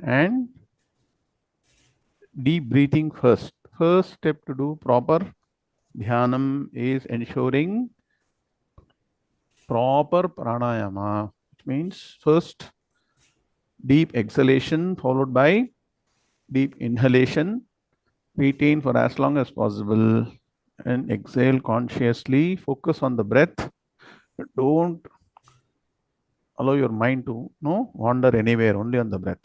and deep breathing first. First step to do proper dhyanam is ensuring proper pranayama, which means first deep exhalation followed by deep inhalation. Retain for as long as possible and exhale consciously. Focus on the breath. Don't allow your mind to wander anywhere, only on the breath.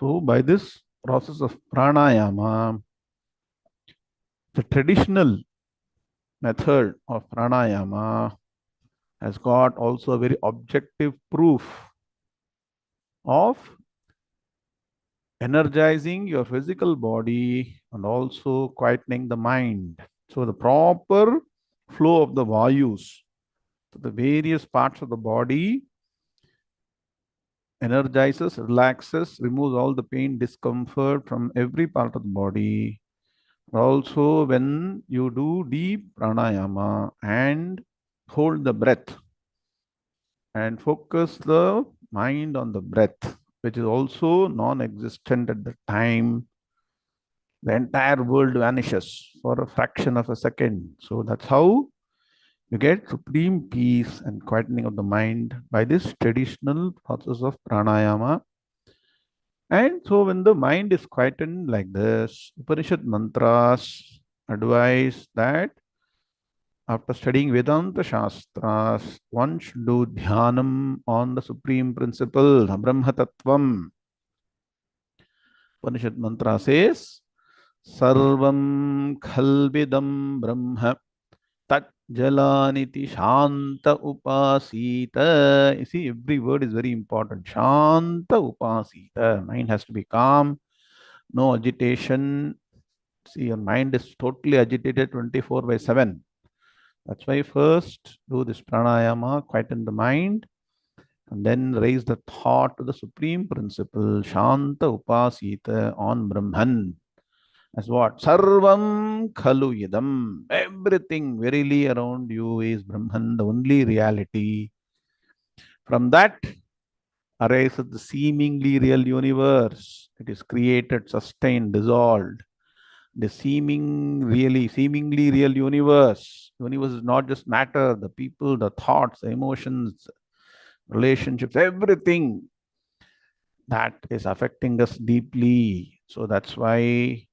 So, by this process of pranayama, the traditional method of pranayama has got also a very objective proof of energizing your physical body and also quietening the mind. So, the proper flow of the vayus to the various parts of the body energizes, relaxes, removes all the pain, discomfort from every part of the body. Also, when you do deep pranayama and hold the breath and focus the mind on the breath, which is also non existent at the time, the entire world vanishes for a fraction of a second. So that's how you get supreme peace and quietening of the mind by this traditional process of pranayama. And so when the mind is quietened like this, Upanishad mantras advise that after studying Vedanta Shastras, one should do dhyanam on the supreme principle, Brahma Tattvam. Upanishad mantra says, Sarvam Khalvidam Brahma Tat Jalaniti Shanta Upasita. You see, every word is very important. Shanta Upasita. Mind has to be calm, no agitation. See, your mind is totally agitated 24 by 7. That's why first do this pranayama, quieten the mind, and then raise the thought to the supreme principle, Shanta Upasita on Brahman. As what? Sarvam khalu yidam. Everything verily around you is Brahman, the only reality. From that arises the seemingly real universe. It is created, sustained, dissolved. The seemingly real universe. Universe is not just matter, the people, the thoughts, the emotions, relationships, everything that is affecting us deeply. So that's why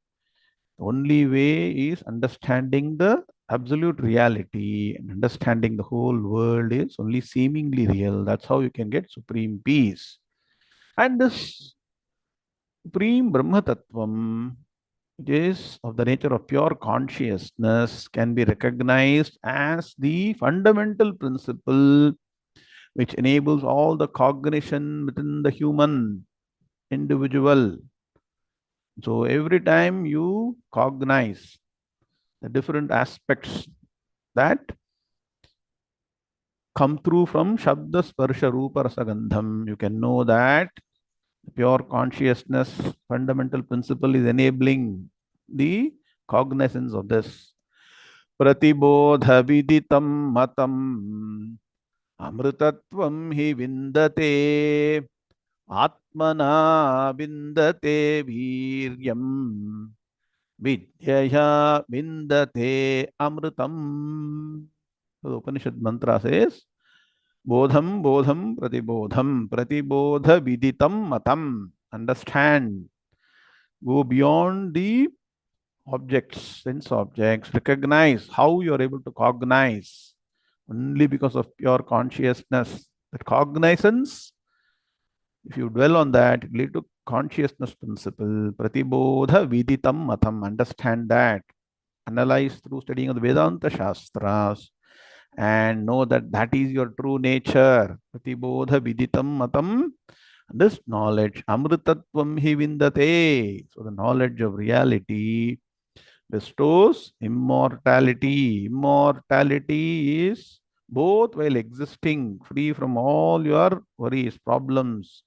the only way is understanding the absolute reality, and understanding the whole world is only seemingly real. That's how you can get supreme peace. And this supreme Brahma Tattvam, which is of the nature of pure consciousness, can be recognized as the fundamental principle which enables all the cognition within the human individual. So every time you cognize the different aspects that come through from Shabda Sparsha Rupa Rasa Gandham, you can know that pure consciousness fundamental principle is enabling the cognizance of this. Pratibodha viditam matam amritatvam hi vindate atmana vindate viryam vidyaya vindate amritam. So the Upanishad mantra says, Bodham, bodham, pratibodha viditam matam. Understand. Go beyond the objects, sense objects. Recognize how you are able to cognize only because of pure consciousness. That cognizance, if you dwell on that, it lead to consciousness principle. Pratibodha viditam matam. Understand that. Analyze through studying of the Vedanta Shastras and know that that is your true nature. Pratibodha viditam matam. This knowledge, amritatvam hi vindate. So the knowledge of reality bestows immortality. Immortality is both while existing, free from all your worries, problems,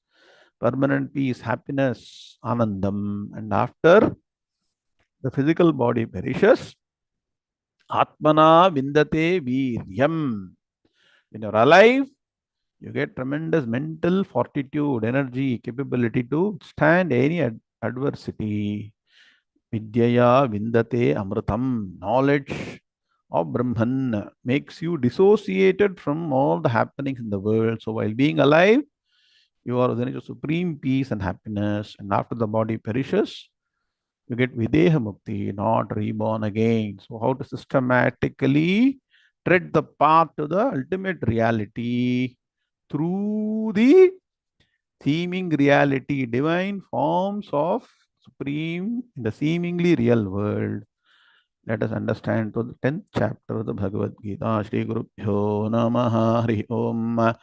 permanent peace, happiness, anandam. And after the physical body perishes, atmana vindate viryam. When you're alive, you get tremendous mental fortitude, energy, capability to stand any adversity. Vidyaya vindate amritam. Knowledge of Brahman makes you dissociated from all the happenings in the world. So while being alive, you are within a supreme peace and happiness. And after the body perishes, you get videha mukti, not reborn again. So how to systematically tread the path to the ultimate reality through the seeming reality, divine forms of supreme in the seemingly real world. Let us understand to the 10th chapter of the Bhagavad Gita. Shri Guru Bhyo Namaha Hari Om.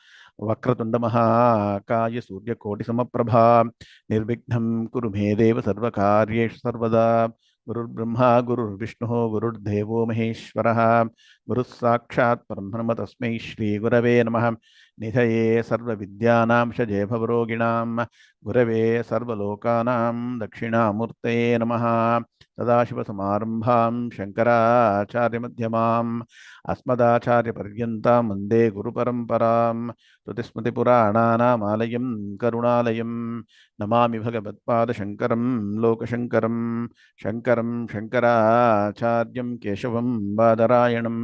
Vakratunda Mahakaya Surya Koti Samaprabha Nirvignam Kuru Medeva Sarvakaryeshu Sarvada Guru Brahma Guru Vishnu Guru Devo Maheshwaraha Guru Sakshat Parabrahma Tasmai Shri Gurave Namaha Nithaye Sarva Vidyanam Shaje Bhavaroginam Gurave Sarva Lokanam Dakshinamurte Namaha सदाशिवसमारम्भां शङ्कराचार्यमध्यमाम् अस्मदाचार्यपर्यन्तां वन्दे गुरुपरम्परां श्रुतिस्मृतिपुराणानामालयं करुणालयं नमामि भगवत्पादशङ्करं लोकशङ्करं शङ्करं शङ्कराचार्यं केशवं बादरायणं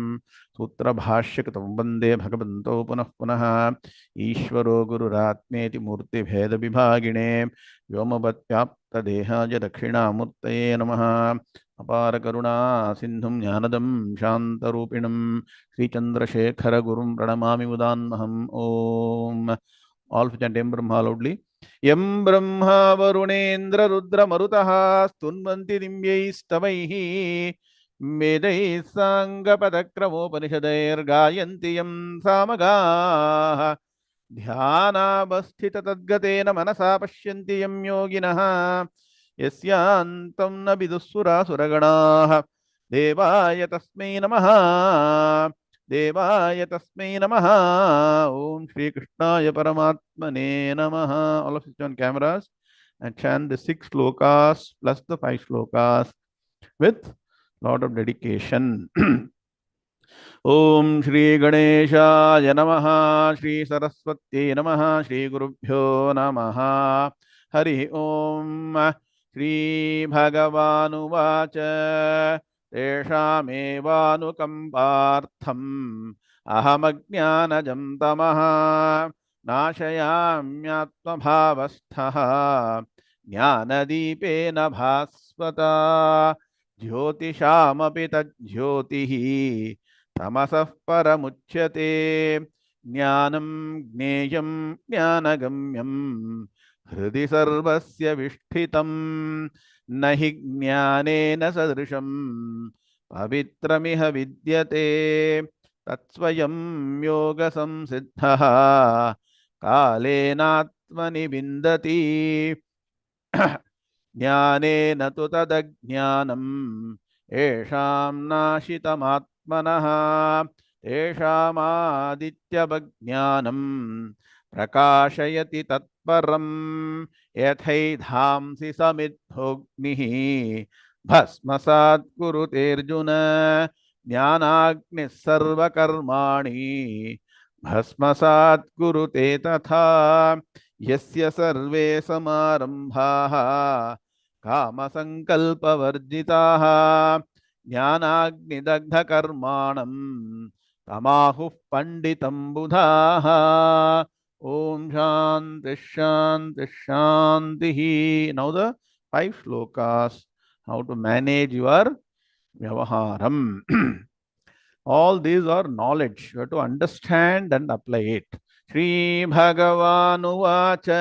सूत्रभाष्यकृतं वन्दे भगवन्तौ पुनः पुनः ईश्वरो गुरुरात्मेति मूर्तिभेदविभागिने व्योमवत्व्याप्तदेहाय दक्षिणामूर्तये नमः अपारकरुणा सिन्धुं ज्ञानदं शान्तरूपिणं श्रीचन्द्रशेखरगुरुं प्रणमामि मुदान्महम् ॐ all of chant Em Brahma loudly. Em Brahma Varunendra Rudra Marutah Stunvanti Dimyai Stavaihi वेदैः साङ्गपदक्रमोपनिषदैर्गायन्ति यं सामगाः ध्यानावस्थिततद्गतेन मनसा पश्यन्ति यं योगिनः यस्यान्तं न विदुःसुरासुरगणाः देवाय तस्मै नमः देवाय तस्मै नमः ॐ श्रीकृष्णाय परमात्मने नमः. All of you on cameras and chant the 6 shlokas plus the 5 shlokas with lot of dedication. ओम श्री गणेशाय नमः, श्री सरस्वत्यै नमः, श्री गुरुभ्यो नमः. हरि ओम. श्री भगवानुवाच तेषामेवानुकम्पार्थम् अहमज्ञानजं तमः नाशयाम्यात्मभावस्थः ज्ञानदीपेन भास्वता ज्योतिषामपि तज्ज्योतिः तमसः परमुच्यते ज्ञानं ज्ञेयं ज्ञानगम्यं हृदि सर्वस्य विष्ठितं न हि ज्ञानेन सदृशं पवित्रमिह विद्यते तत्स्वयं योगसंसिद्धः कालेनात्मनि विन्दति ज्ञानेन तु तदज्ञानम् येषां नाशितमात्मनः तेषामादित्यवज्ञानम् प्रकाशयति तत्परम् यथैधांसि समिद्धोऽग्निः भस्मसात् कुरुतेऽर्जुन ज्ञानाग्निः सर्वकर्माणि भस्मसात् कुरुते तथा यस्य सर्वे समारम्भाः कामसङ्कल्पवर्जिताः ज्ञानाग्निदग्धकर्माणं तमाहुः पण्डितं बुधाः. ॐ शान्तिः शान्तिः शान्तिः. Now the 5 shlokas, how to manage your vyavaharam. All these are knowledge. You have to understand and apply it. Shri Bhagavanuvacha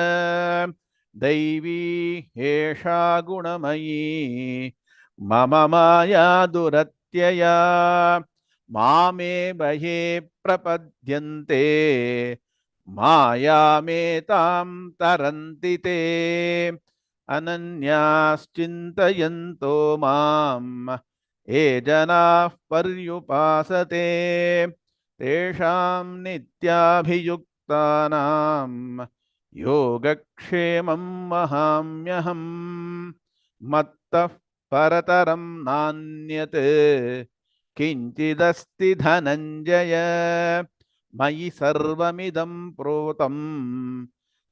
Daivi Hesha Gunamayi Mama Maya Duratyaya Mame Bahe Prapadyante Maya Metam Tarantite Ananyas Chintayanto Mam ये जनाः पर्युपासते तेषां नित्याभियुक्तानां योगक्षेमं वहाम्यहम् मत्तः परतरं नान्यत् किञ्चिदस्ति धनञ्जय मयि सर्वमिदं प्रोतं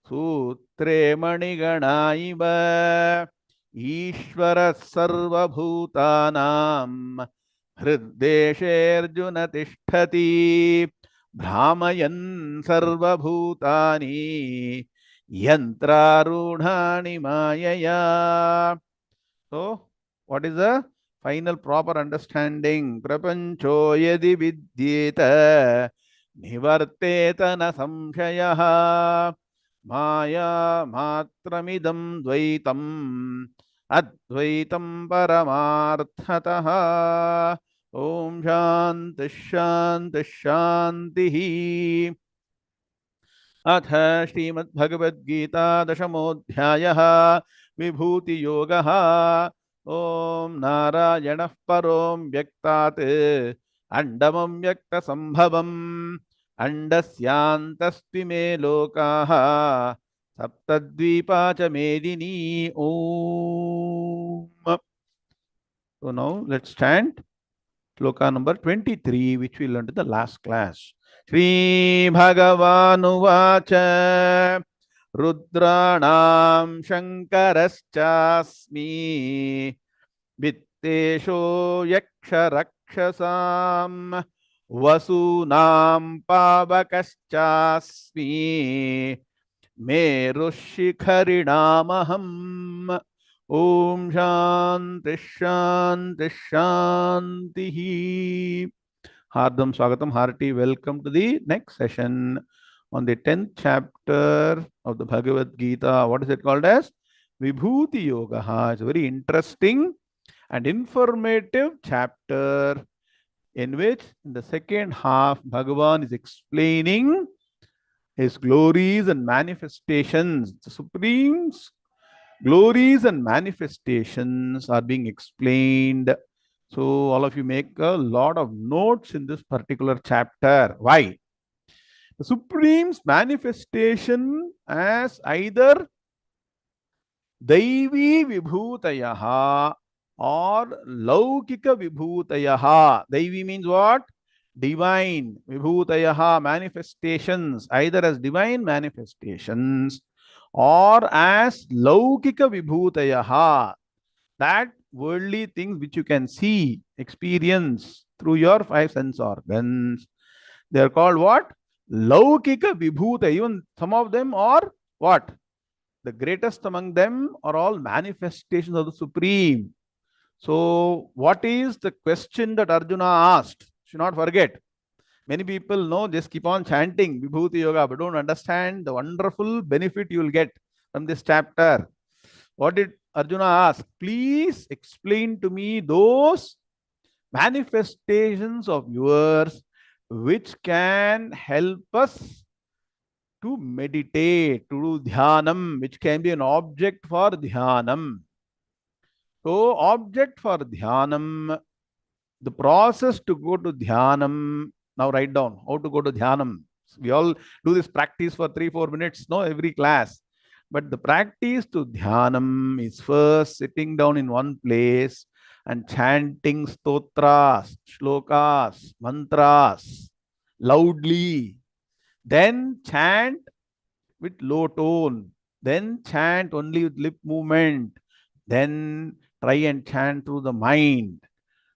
सूत्रे मणिगणा इव ईश्वरः सर्वभूतानां हृद्देशेऽर्जुन तिष्ठति भ्रामयन् सर्वभूतानि यन्त्रारूढानि मायया. So, what is the final proper understanding? Prapancho yadi vidyeta nivarteta na samshayah Maya matramidam dvaitam advaitam paramarthataha. Om Shanti Shanti Shantihi. अथ श्रीमद्भगवद्गीता दशमोऽध्यायः विभूतियोगः. ॐ नारायणः परो व्यक्तात् अण्डमं व्यक्तसम्भवम् अण्डस्यान्तस्त्विमे लोकाः सप्तद्वीपा च मेदिनी. ॐ. So now let's chant Shloka number 23, which we learned in the last class. Shri Bhagavanuvacha Rudranam Shankaraschasmi Vittesho Yaksha Rakshasam Vasunam Pavakas Merushikharinamaham. Om Shanti Shanti Shanti. Hardam Swagatam, hearty welcome to the next session on the 10th chapter of the Bhagavad Gita. What is it called as? Vibhuti Yoga. It's very interesting and informative chapter in which in the second half Bhagavan is explaining his glories and manifestations. The Supreme's glories and manifestations are being explained. So all of you make a lot of notes in this particular chapter. Why? The Supreme's manifestation as either Daivi Vibhutayaha or Laukika Vibhutayaha. Daivi means what? Divine. Vibhutayaha, manifestations, either as divine manifestations or as Laukika Vibhutayaha, that worldly things which you can see, experience through your five sense organs. They are called what? Laukika Vibhuta. Even some of them are what? The greatest among them are all manifestations of the Supreme. So, what is the question that Arjuna asked? Should not forget. Many people know, just keep on chanting Vibhuti Yoga, but don't understand the wonderful benefit you will get from this chapter. What did Arjuna ask? Please explain to me those manifestations of yours which can help us to meditate, to do dhyanam, which can be an object for dhyanam. So, object for dhyanam, the process to go to dhyanam. Now, write down how to go to dhyanam. We all do this practice for 3-4 minutes, no, every class. But the practice to dhyanam is first sitting down in one place and chanting stotras, shlokas, mantras loudly. Then chant with low tone. Then chant only with lip movement. Then try and chant through the mind.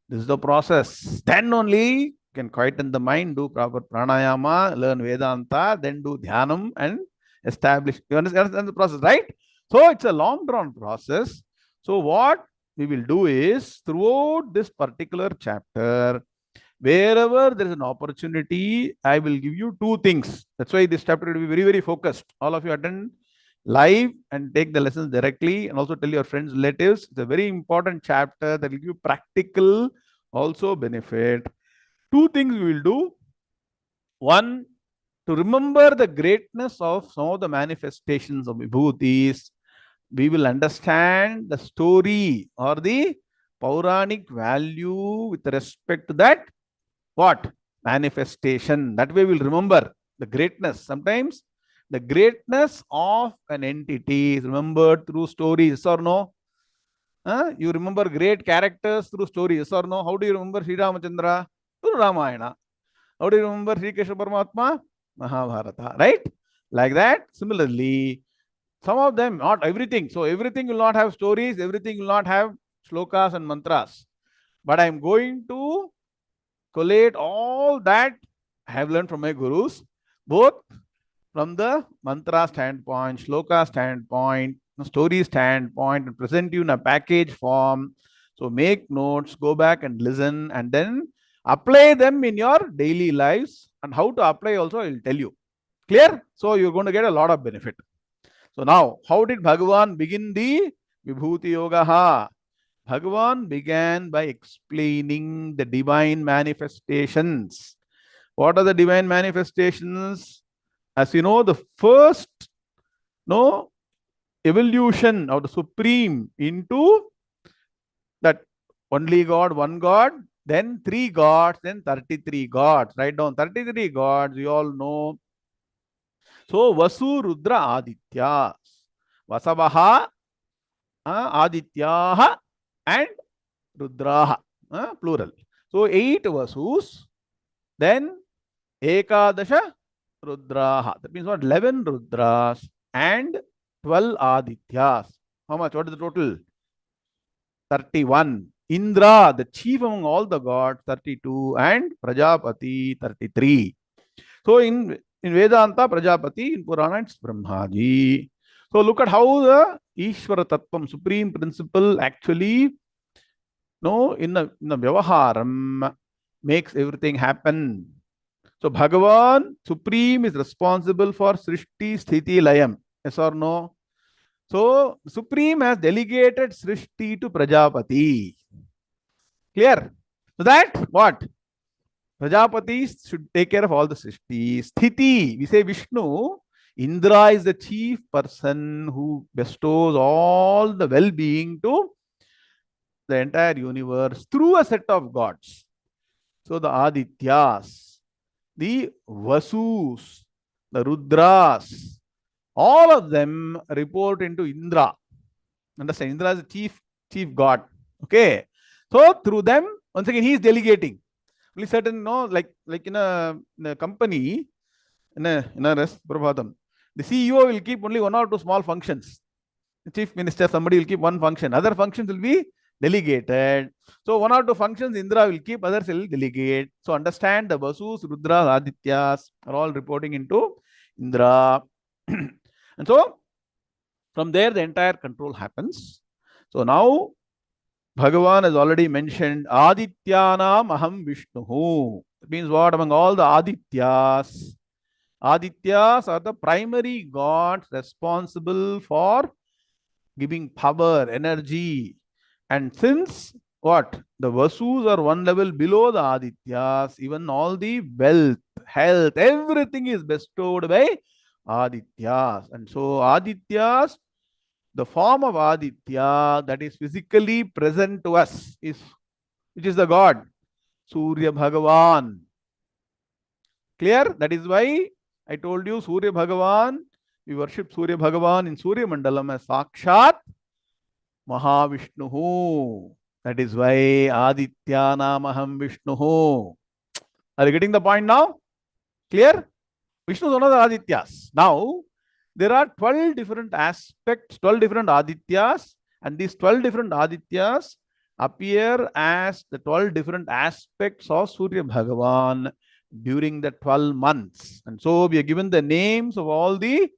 This is the process. Then only you can quieten the mind, do proper pranayama, learn Vedanta, then do dhyanam and establish. You understand the process, right? So it's a long drawn process. So what we will do is throughout this particular chapter, wherever there is an opportunity, I will give you two things. That's why this chapter will be very, very focused. All of you attend live and take the lessons directly and also tell your friends, relatives. It's a very important chapter that will give you practical also benefit. Two things we will do. One, to remember the greatness of some of the manifestations of Vibhutis, we will understand the story or the Puranic value with respect to that what? Manifestation. That way we'll remember the greatness. Sometimes the greatness of an entity is remembered through stories, yes or no? You remember great characters through stories, yes or no? How do you remember Sri Ramachandra? Through Ramayana. How do you remember Sri Krishna Paramatma? Mahabharata, right? Like that. Similarly, some of them, not everything. So everything will not have stories, everything will not have shlokas and mantras. But I'm going to collate all that I have learned from my gurus, both from the mantra standpoint, shloka standpoint, story standpoint, and present you in a package form. So make notes, go back and listen, and then apply them in your daily lives. And how to apply also, I will tell you. Clear? So you're going to get a lot of benefit. So now, how did Bhagavan begin the Vibhuti Yoga? Bhagavan began by explaining the divine manifestations. What are the divine manifestations? As you know, the first evolution of the Supreme into that only God, one God, then 3 gods, then 33 gods. Write down 33 gods, you all know. So, Vasu, Rudra, Aditya. Vasavaha, Adityaha, and Rudraha, plural. So 8 Vasus, then Ekadasha Rudraha. That means what? 11 Rudras and 12 Adityas. How much? What is the total? 31. Indra, the chief among all the gods, 32, and Prajapati, 33. So in Vedanta, Prajapati, in Purana, it's Brahmaji. So look at how the Ishvara Tattvam, supreme principle, actually in the Vyavaharam makes everything happen. So Bhagavan, Supreme, is responsible for Srishti, Sthiti, Layam. Yes or no? So Supreme has delegated Srishti to Prajapati. Clear? So that what? Prajapatis should take care of all the Srishti. Sthiti, we say Vishnu. Indra is the chief person who bestows all the well-being to the entire universe through a set of gods. So the Adityas, the Vasus, the Rudras, all of them report into Indra. Understand? Indra is the chief god. Okay. So through them, once again, he is delegating. Only certain, like in a company, in a rest, Prabhatam, the CEO will keep only one or two small functions. The chief minister, somebody will keep one function. Other functions will be delegated. So one or two functions Indra will keep, others will delegate. So understand the Vasus, Rudras, Adityas are all reporting into Indra. And so from there the entire control happens. So now Bhagavan has already mentioned Adityanam Aham Vishnuhu. It means what? Among all the Adityas, Adityas are the primary gods responsible for giving power, energy. And since what? The Vasus are one level below the Adityas, even all the wealth, health, everything is bestowed by Adityas. And so Adityas, the form of Aditya that is physically present to us is, which is the God? Surya Bhagavan. Clear? That is why I told you Surya Bhagavan, we worship Surya Bhagavan in Surya Mandalam as Sakshat Mahavishnuhu. That is why Adityanamaham Vishnuhu. Are you getting the point now? Clear? Vishnu is one of the Adityas. Now, there are 12 different aspects, 12 different Adityas, and these 12 different Adityas appear as the 12 different aspects of Surya Bhagavan during the 12 months. And so we are given the names of all the,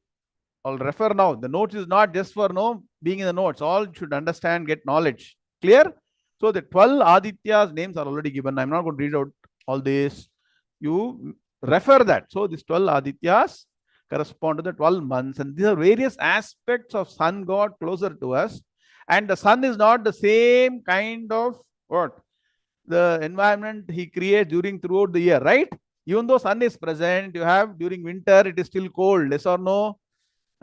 I'll refer now. The notes is not just for being in the notes. All should understand, get knowledge. Clear? So the 12 Adityas names are already given. I'm not going to read out all this. You refer that. So these 12 Adityas correspond to the 12 months. And these are various aspects of sun god closer to us. And the sun is not the same kind of what? The environment he creates throughout the year, right? Even though sun is present, you have during winter, it is still cold, yes or no?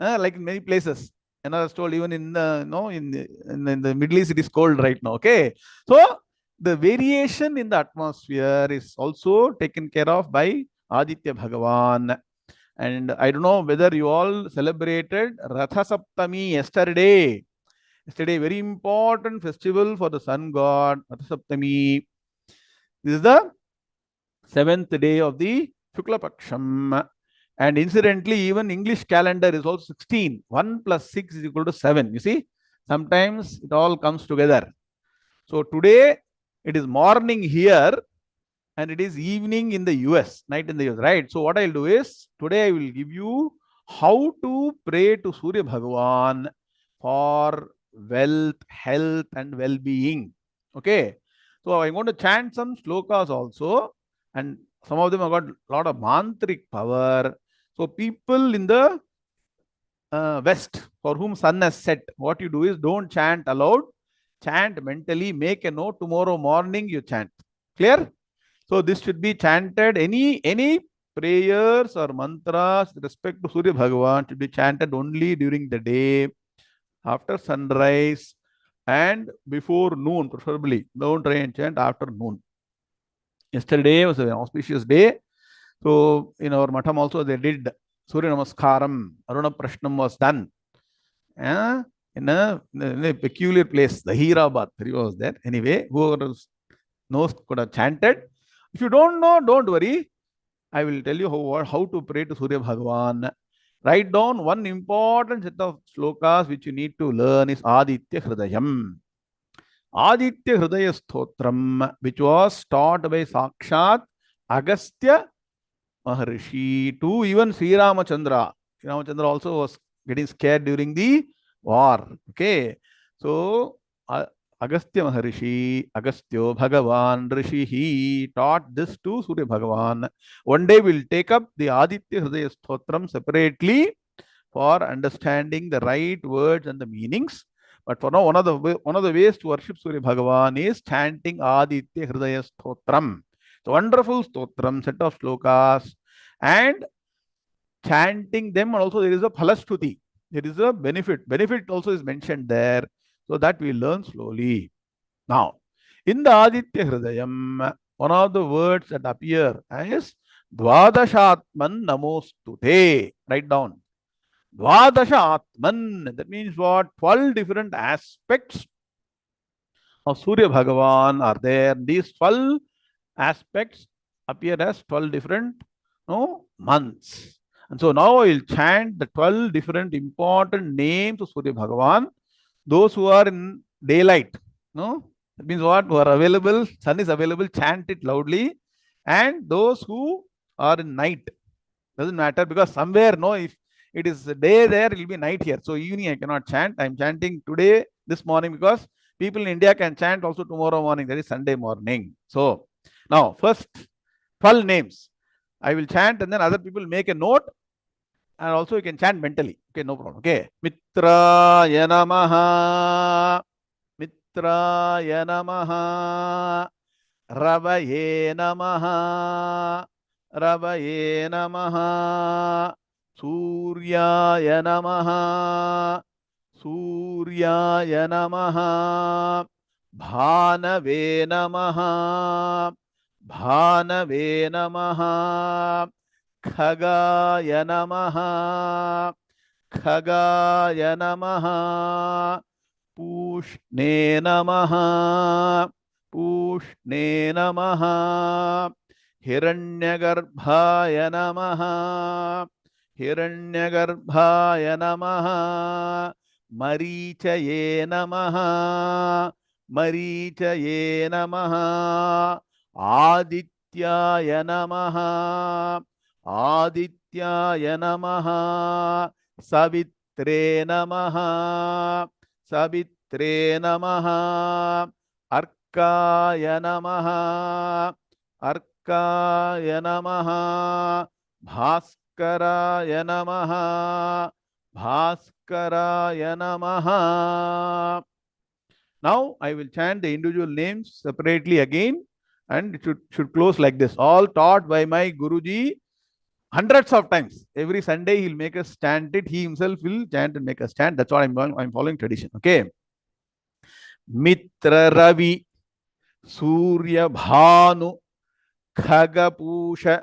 Like in many places. And I was told even in the Middle East, it is cold right now. Okay. So the variation in the atmosphere is also taken care of by Aditya Bhagavan. And I don't know whether you all celebrated Ratha Saptami yesterday. Yesterday, very important festival for the sun god, Ratha Saptami. This is the 7th day of the Shukla Paksham. And incidentally, even English calendar is also 16. 1 plus 6 is equal to 7. You see, sometimes it all comes together. So today, it is morning here and it is evening in the US, night in the US, right? So what I'll do is, today I will give you how to pray to Surya Bhagavan for wealth, health and well-being. Okay. So I'm going to chant some slokas also, and some of them have got a lot of mantric power. So people in the West, for whom sun has set, what you do is don't chant aloud, chant mentally, make a note, tomorrow morning you chant. Clear? So this should be chanted, any prayers or mantras with respect to Surya Bhagavan should be chanted only during the day, after sunrise and before noon, preferably. Don't try and chant after noon. Yesterday was an auspicious day. So in our matham also they did Surya Namaskaram, Aruna Prashnam was done. In a peculiar place, the Hirabad was there. Anyway, whoever knows could have chanted. If you don't know, don't worry. I will tell you how to pray to Surya Bhagavan. Write down one important set of slokas which you need to learn is Aditya Hridayam. Aditya Hridaya Stotram, which was taught by Sakshat Agastya Maharishi to even Sri Ramachandra. Sri Ramachandra also was getting scared during the war. Okay. So Agastya Maharishi, Agastyo Bhagavan Rishi, he taught this to Surya Bhagavan. One day we'll take up the Aditya Hridaya Stotram separately for understanding the right words and the meanings. But for now, one of the ways to worship Surya Bhagavan is chanting Aditya Hridaya Stotram. It's a wonderful stotram, set of slokas, and chanting them, and also there is a phalastuti. There is a benefit. Benefit also is mentioned there, so that we learn slowly. Now, in the Aditya Hridayam, one of the words that appear is Dvadashatman Namostute. Write down. Dvadasha Atman. That means what? 12 different aspects of Surya Bhagavan are there. These 12 aspects appear as 12 different months. And so now I will chant the 12 different important names of Surya Bhagavan. Those who are in daylight, no? That means what? Who are available, sun is available, chant it loudly. And those who are in night, doesn't matter, because somewhere, no, if it is day there, it will be night here. So evening I cannot chant. I am chanting today, this morning, because people in India can chant also tomorrow morning. That is Sunday morning. So now first 12 names I will chant, and then other people make a note, and also you can chant mentally. Okay, no problem. Okay. Mitraya Namaha. Mitraya Namaha. Ravaye Namaha. Ravaye Namaha. Suryaya Namaha. Suryaya Namaha. Bhanave Namaha. Bhanave Namaha. Khagaya Namaha. Khagaya Namaha. Pushne Namaha. Pushne Namaha. Hiranyagarbhaya Namaha. Hiranyagarbhaya Namaha. Marichaye Namaha. Marichaye Namaha. Adityaya Namaha. Adityaya Namaha. Savitre Namaha. Savitre Namaha. Arkaya Namaha. Arkaya Namaha. Bhaskaraya Namaha. Bhaskaraya Namaha. Now I will chant the individual names separately again, and it should close like this. All taught by my Guruji hundreds of times. Every Sunday he'll make us chant it. He himself will chant and make us chant. That's what I'm following tradition. Okay. Mitra Ravi Surya Bhanu Khagapusha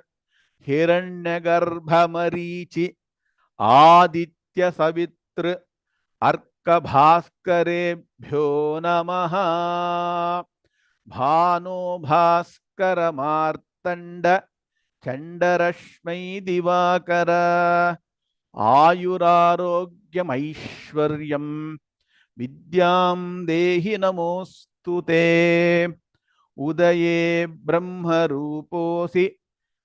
Hiranyagarbha Marichi Aditya Savitra Arka Bhaskarebhyo Namaha. Bhano Bhaskara Martanda Chandarashmai Divakara Ayurarogyam Aishwaryam Vidyam Dehi Namostute. Udaye Brahma Ruposi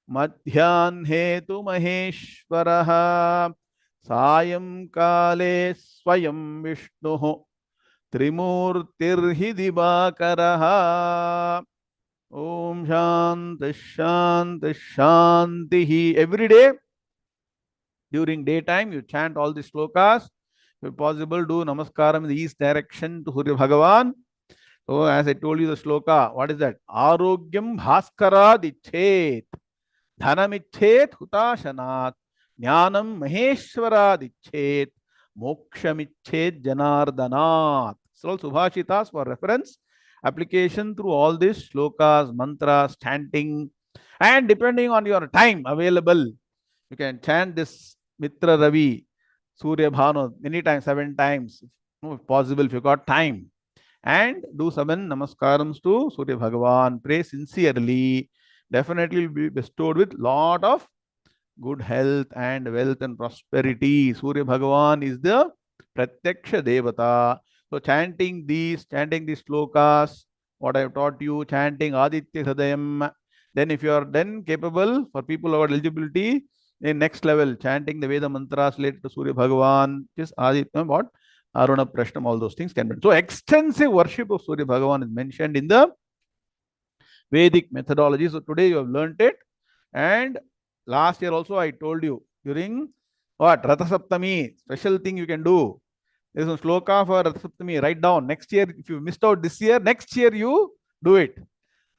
Madhyanhe Tu Maheshwaraha. Sayam Kale Swayam Vishnuhu Trimurtirhi Divakaraha. Om Shanti Shanti Shanti. Every day during daytime you chant all the slokas. If possible, do namaskaram in the east direction to Surya Bhagavan. So as I told you the sloka, what is that? Arogyam Bhaskara Dichet. Dhanamichet Hutashanat. Jnanam Maheshwara Dichet. Mokshamicchet Janardanat. So all Subhashitas for reference. Application through all these slokas, mantras, chanting, and depending on your time available, you can chant this Mitra Ravi, Surya Bhanu many times, 7 times, if possible, if you got time. And do 7 namaskarams to Surya Bhagavan. Pray sincerely. Definitely will be bestowed with lot of good health and wealth and prosperity. Surya Bhagavan is the Pratyaksha Devata. So chanting these slokas, what I have taught you, chanting Aditya Hridayam. Then if you are then capable, for people who are eligibility, in next level, chanting the Veda mantras related to Surya Bhagavan, just Aditya, what? Aruna Prashnam, all those things can be. So extensive worship of Surya Bhagavan is mentioned in the Vedic methodology. So today you have learnt it. And last year also I told you, during what? Ratha Saptami, special thing you can do. There is a shloka for Rath Saptami. Write down. Next year, if you missed out this year, next year you do it.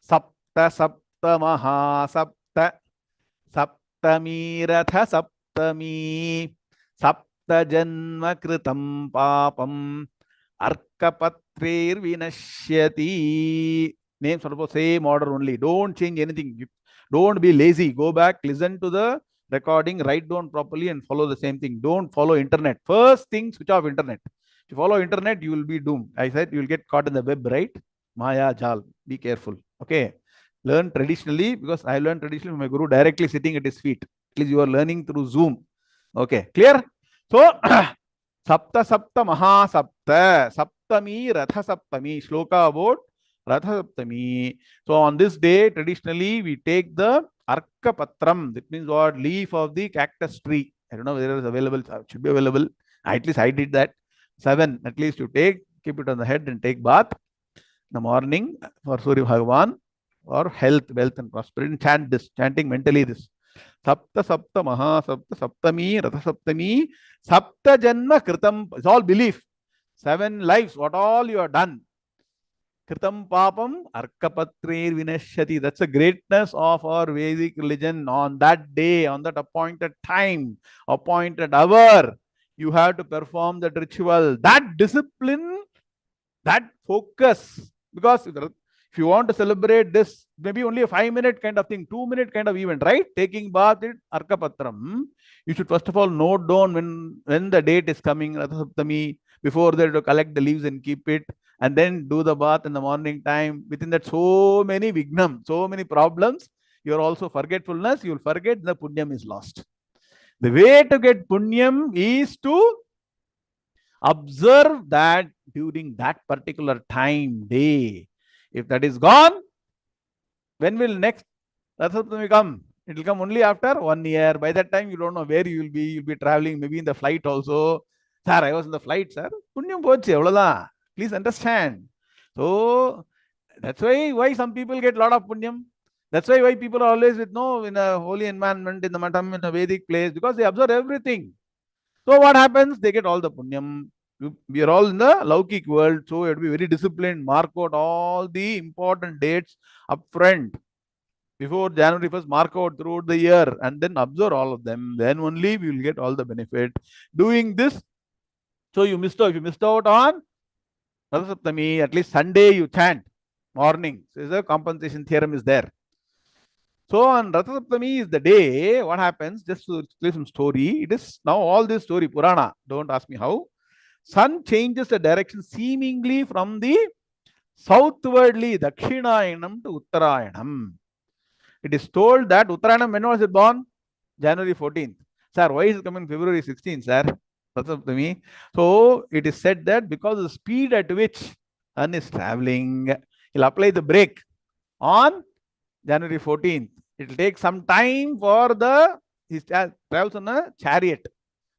Sapta Sapta Maha Sapta Saptami Ratha Saptami Sapta Janma Kritam Papam Arkapatrir Vinashyati. Names are the same order only. Don't change anything. Don't be lazy. Go back, listen to the recording, write down properly, and follow the same thing. Don't follow internet. First thing, switch off internet. If you follow internet, you will be doomed. I said you will get caught in the web, right? Maya Jal. Be careful. Okay. Learn traditionally, because I learned traditionally from my guru directly sitting at his feet. At least you are learning through Zoom. Okay. Clear? So, Sapta Sapta Maha Sapta Saptami Ratha Saptami. Shloka about Ratha Saptami. So on this day, traditionally, we take the Arka Patram. That means what? Leaf of the cactus tree. I don't know whether it is available. It should be available. At least I did that. 7. At least you take, keep it on the head and take bath in the morning for Surya Bhagavan, or health, wealth, and prosperity. Chant this, chanting mentally this. Sapta Sapta Maha Sapta Saptami Ratha Saptami Sapta Janma Kritam. It's all belief. 7 lives, what all you have done. Kritam Papam Arkapatrir Vinashyati. That's the greatness of our Vedic religion. On that day, on that appointed time, appointed hour, you have to perform that ritual. That discipline, that focus. Because if you want to celebrate this, maybe only a 5-minute kind of thing, 2-minute kind of event, right? Taking bath in Arkapatram. You should first of all note down when the date is coming, Ratha Saptami. Before that, to collect the leaves and keep it, and then do the bath in the morning time. Within that, so many vignam, so many problems. You are also forgetfulness. You will forget, the punyam is lost. The way to get punyam is to observe that during that particular time, day. If that is gone, when will next Ratha Saptami come? It will come only after 1 year. By that time, you don't know where you will be. You'll be traveling, maybe in the flight also. Sir, I was in the flight, sir. Punyam pochi, avladha. Please understand. So that's why some people get a lot of punyam. That's why people are always with in a holy environment, in the matam, in a Vedic place, because they observe everything. So what happens? They get all the punyam. We are all in the Laukik world, so you have to be very disciplined. Mark out all the important dates up front. Before January 1st, mark out throughout the year and then observe all of them. Then only we will get all the benefit. Doing this, so you missed out. If you missed out on Ratha Saptami, at least Sunday you chant morning. So the compensation theorem is there. So on Ratha Saptami is the day. What happens? Just to explain some story. It is now all this story, Purana. Don't ask me how. Sun changes the direction seemingly from the southwardly, Dakshinayanam to Uttarayanam. It is told that Uttarayanam, when was it born? January 14th. Sir, why is it coming February 16th, sir? So it is said that because of the speed at which Sun is traveling, he'll apply the brake on January 14th. It will take some time for he travels on a chariot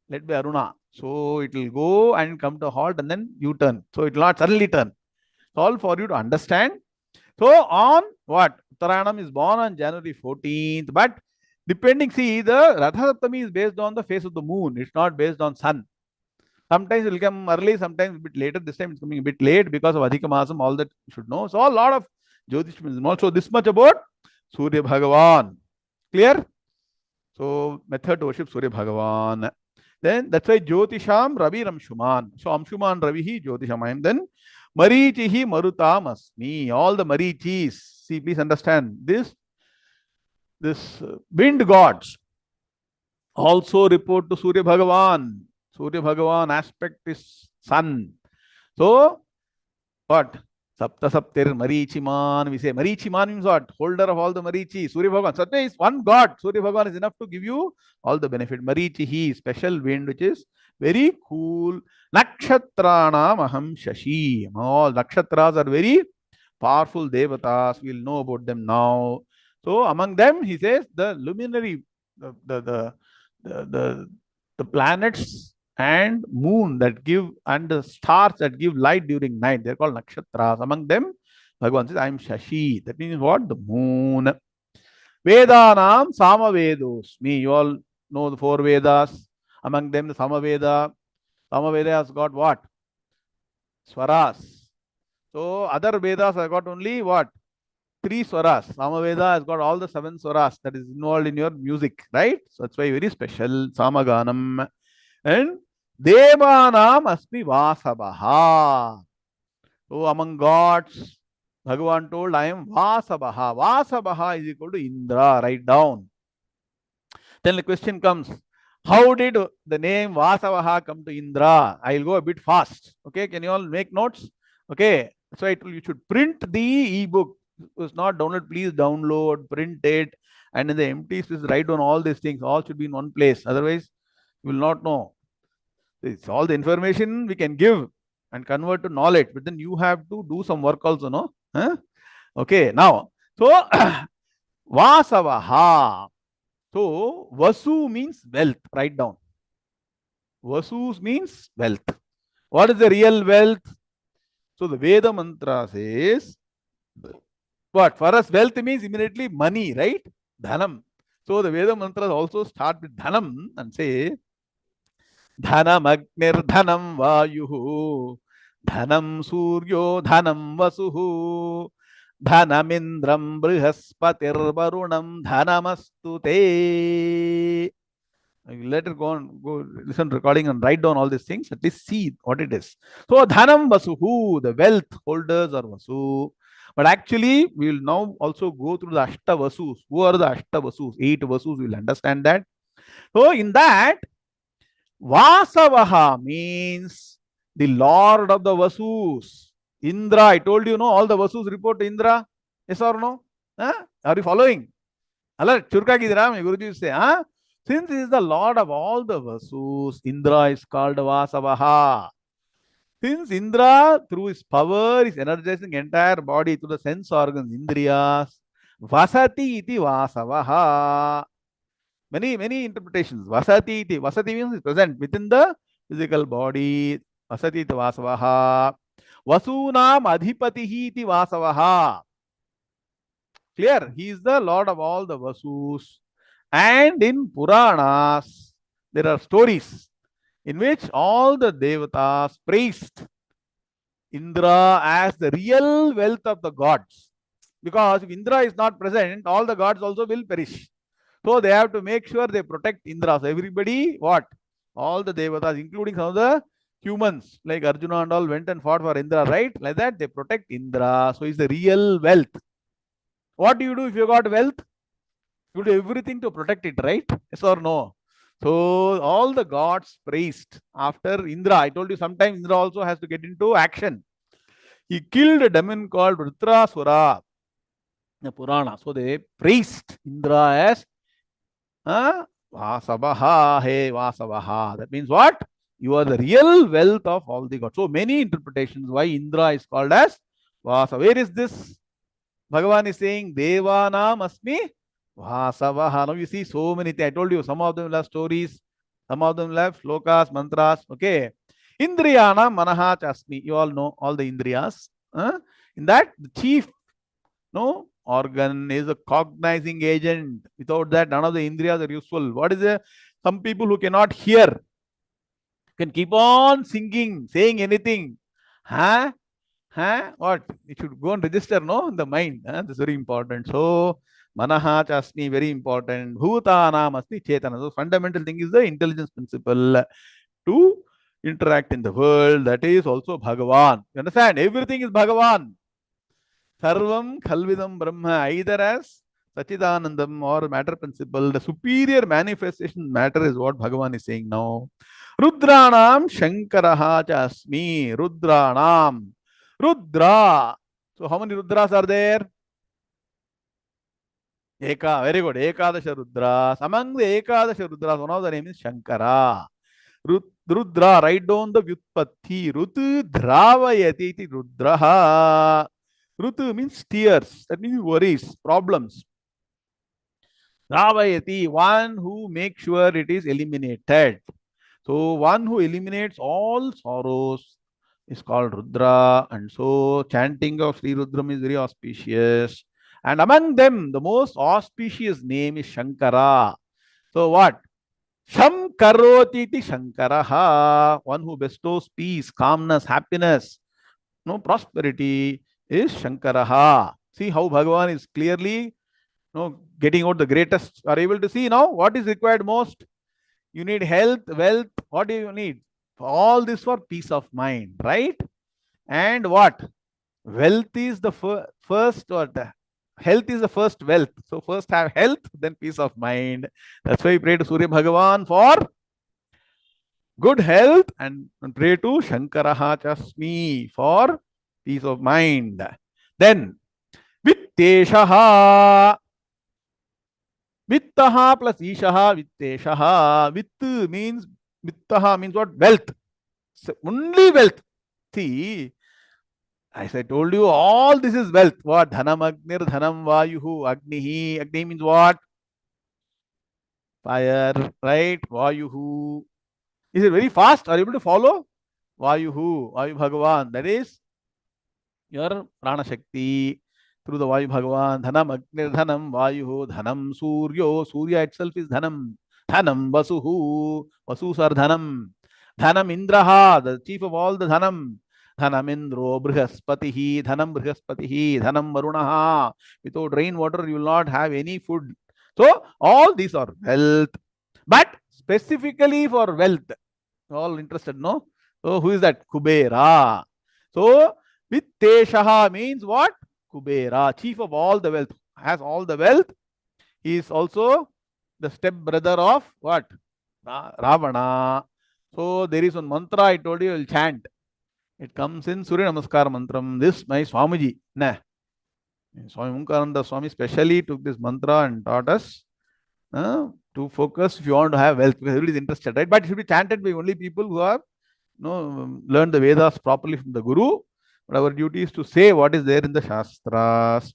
led by Aruna. So it will go and come to a halt and then U-turn. So it will not suddenly turn. It's all for you to understand. So on what? Uttarayanam is born on January 14th. But depending, see, the Ratha Saptami is based on the face of the moon. It's not based on sun. Sometimes it will come early, sometimes a bit later. This time it's coming a bit late because of Adhika Masam, all that you should know. So a lot of Jyotishmism. Also this much about Surya Bhagavan. Clear? So method to worship Surya Bhagavan. Then that's why Jyotisham Ravi Ramshuman. So Amshuman Ravi hi Jyotishamayam. Then Marichihi Marutam Asmi. All the Marichis. See, please understand this wind gods also report to Surya Bhagavan. Surya Bhagavan aspect is sun. So what? Sapta Saptir Marichiman. We say Marichiman means what? Holder of all the Marichi. Surya Bhagavan. Satya is one God. Surya Bhagavan is enough to give you all the benefit. Marichihi, special wind, which is very cool. Nakshatranam Aham Shashi. All nakshatras are very powerful devatas. We'll know about them now. So among them, he says the luminary, the planets and moon that give, and the stars that give light during night, they're called nakshatras. Among them, Bhagavan says, I am Shashi. That means what? The moon. Vedanam Samavedosmi. You all know the 4 Vedas. Among them, the Samaveda. Samaveda has got what? Swaras. So other Vedas have got only what? Three swaras. Samaveda has got all the seven swaras that is involved in your music, right? So that's why very special. Samaganam. And Devanam Asmi Vasabaha. So among gods, Bhagavan told, I am Vasabaha. Vasabaha is equal to Indra. Write down. Then the question comes, how did the name Vasavaha come to Indra? I'll go a bit fast. Okay, can you all make notes? Okay, so I told you should print the ebook. If it's not download, please download, print it, and in the empty space, write down all these things. All should be in one place. Otherwise, you will not know. It's all the information we can give and convert to knowledge, but then you have to do some work also, no? Huh? Okay, now, so Vasavaha. So, Vasu means wealth. Write down. Vasu means wealth. What is the real wealth? So, the Veda mantra says, what? For us, wealth means immediately money, right? Dhanam. So, the Veda mantras also start with Dhanam and say, Dhanam Agnir Dhanam Vayuhu, Dhanam Suryo Dhanam Vasuhu, Dhanamindram Brihaspati Varunam Dhanamastu Te. Later go and go listen to recording and write down all these things. At least see what it is. So Dhanam Vasuhu, the wealth holders are Vasu. But actually, we will now also go through the Ashta Vasus. Who are the Ashta Vasus? 8 Vasus. We will understand that. So in that, Vasavaha means the Lord of the Vasus. Indra, I told you, no, all the Vasus report to Indra. Yes or no? Huh? Are you following? Alert, Churka Kidram, Guruji say, huh? Since he is the Lord of all the Vasus, Indra is called Vasavaha. Since Indra, through his power, is energizing entire body through the sense organs, Indriyas, Vasati iti Vasavaha. Many interpretations. Vasati iti. Vasati means is present within the physical body. Vasati iti Vasavaha. Vasunam Adhipatihi iti Vasavaha. Clear? He is the Lord of all the Vasus. And in Puranas, there are stories in which all the Devatas praised Indra as the real wealth of the gods. Because if Indra is not present, all the gods also will perish. So they have to make sure they protect Indra. So everybody, what? All the Devatas, including some of the humans, like Arjuna and all, went and fought for Indra, right? Like that, they protect Indra. So it's the real wealth. What do you do if you got wealth? You do everything to protect it, right? Yes or no? So all the gods praised after Indra. I told you sometimes Indra also has to get into action. He killed a demon called Vritrasura in the Purana. So they praised Indra as Vasabaha, hey Vasabaha. That means what? You are the real wealth of all the gods. So many interpretations why Indra is called as Vasa. Where is this? Bhagavan is saying Devanam Asmi Vasavaha. Now you see so many things. I told you some of them will have stories, some of them will have slokas, mantras. Okay. Indriyana Manaha Chasmi. You all know all the Indriyas. In that, the chief organ is a cognizing agent. Without that, none of the Indriyas are useful. What is it? Some people who cannot hear can keep on singing, saying anything. Huh? What? It should go and register, no, in the mind. That's very important. So, Manaha Chasmi, very important. Bhutanam Asmi Chetana. So, fundamental thing is the intelligence principle to interact in the world. That is also Bhagavan. You understand? Everything is Bhagavan. Sarvam Khalvidam Brahma, either as Sachidanandam or matter principle. The superior manifestation matter is what Bhagavan is saying now. Rudranam Shankaraha Chasmi. Rudranam. Rudra. So how many Rudras are there? Eka. Very good. Ekadasha Rudras. Among the Ekadasha Rudras, one of the name is Shankara. Rudra. Write down the Vyutpatti. Rutu Dravayati iti Rudraha. Rutu means tears. That means worries, problems. Dravayati, one who makes sure it is eliminated. So one who eliminates all sorrows is called Rudra. And so chanting of Sri Rudram is very auspicious. And among them, the most auspicious name is Shankara. So what? Sham karoti iti Shankaraha. One who bestows peace, calmness, happiness, no prosperity is Shankaraha. See how Bhagavan is clearly getting out the greatest. Are able to see now what is required most? You need health, wealth. What do you need? All this for peace of mind, right? And what? Wealth is the first, or the health is the first wealth. So first have health, then peace of mind. That's why we pray to Surya Bhagavan for good health and pray to Shankaraha Chasmi for peace of mind. Then Vitteshaha. Vittaha plus Ishaha, Vitteshaha. Vittaha means what? Wealth. So only wealth. See, as I told you, all this is wealth. What? Dhanam Agnir, Dhanam Vayuhu, Agnihi. Agni means what? Fire, right? Vayuhu. Is it very fast? Are you able to follow? Vayuhu, Vayu Bhagavan. That is your Prana Shakti through the Vayu Bhagavan. Dhanam Agnir, Dhanam Vayuhu, Dhanam Suryo. Surya itself is Dhanam. Dhanam Vasuhu. Vasus are Dhanam. Dhanam Indraha, the chief of all the Dhanam. Dhanam Indro, Brihaspatihi, Dhanam Brihaspatihi, Dhanam Varunaha. Without rainwater, you will not have any food. So, all these are wealth. But specifically for wealth, all interested, no? So, who is that? Kubera. So, Vitteshaha means what? Kubera, chief of all the wealth, has all the wealth. He is also the step brother of what? Ravana. So, there is one mantra I told you, I will chant. It comes in Surya Namaskar mantram. This my Swamiji. Nah. Swami Munkaranda Swami specially took this mantra and taught us to focus if you want to have wealth, because everybody is interested, right? But it should be chanted by only people who have learned the Vedas properly from the Guru. But our duty is to say what is there in the Shastras.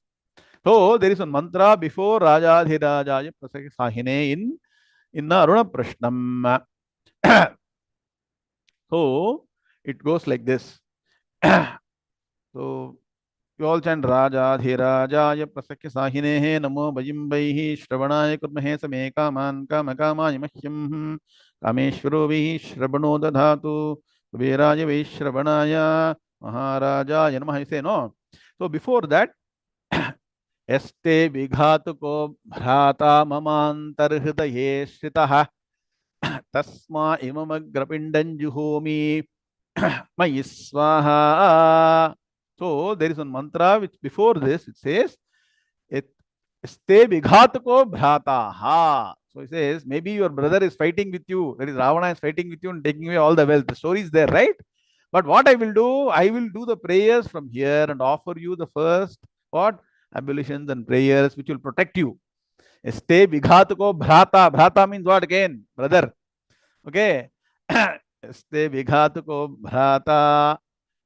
So there is one mantra before Rajadhirajaya Prasaki Sahine in the Aruna Prashnam. So it goes like this. So you all chant Rajadhirajaya Prasakya Sahinehe Namo Bhajimbaihi Shravanaaya Kurmahe Same Kaman Kamakamaaya Mahyam Kameshwaro Vihi Shravano Dadhatu Kuberaya Vishravanaya Maharajaya Namaha. You say no. So before that, Este Vighatuko Bhrata Mamantarhridaye Shritaha Tasma Imamagrapindan Juhomi Mayiswaha. So there is one mantra which before this it says Ste Vighatako Bhrataha. So it says maybe your brother is fighting with you. That is Ravana is fighting with you and taking away all the wealth. The story is there, right? But what I will do the prayers from here and offer you the first what? Ablutions and prayers which will protect you. Ste Vighatako Bhrata. Bhrata means what again? Brother. Okay. Ste Vighatako Bhrata.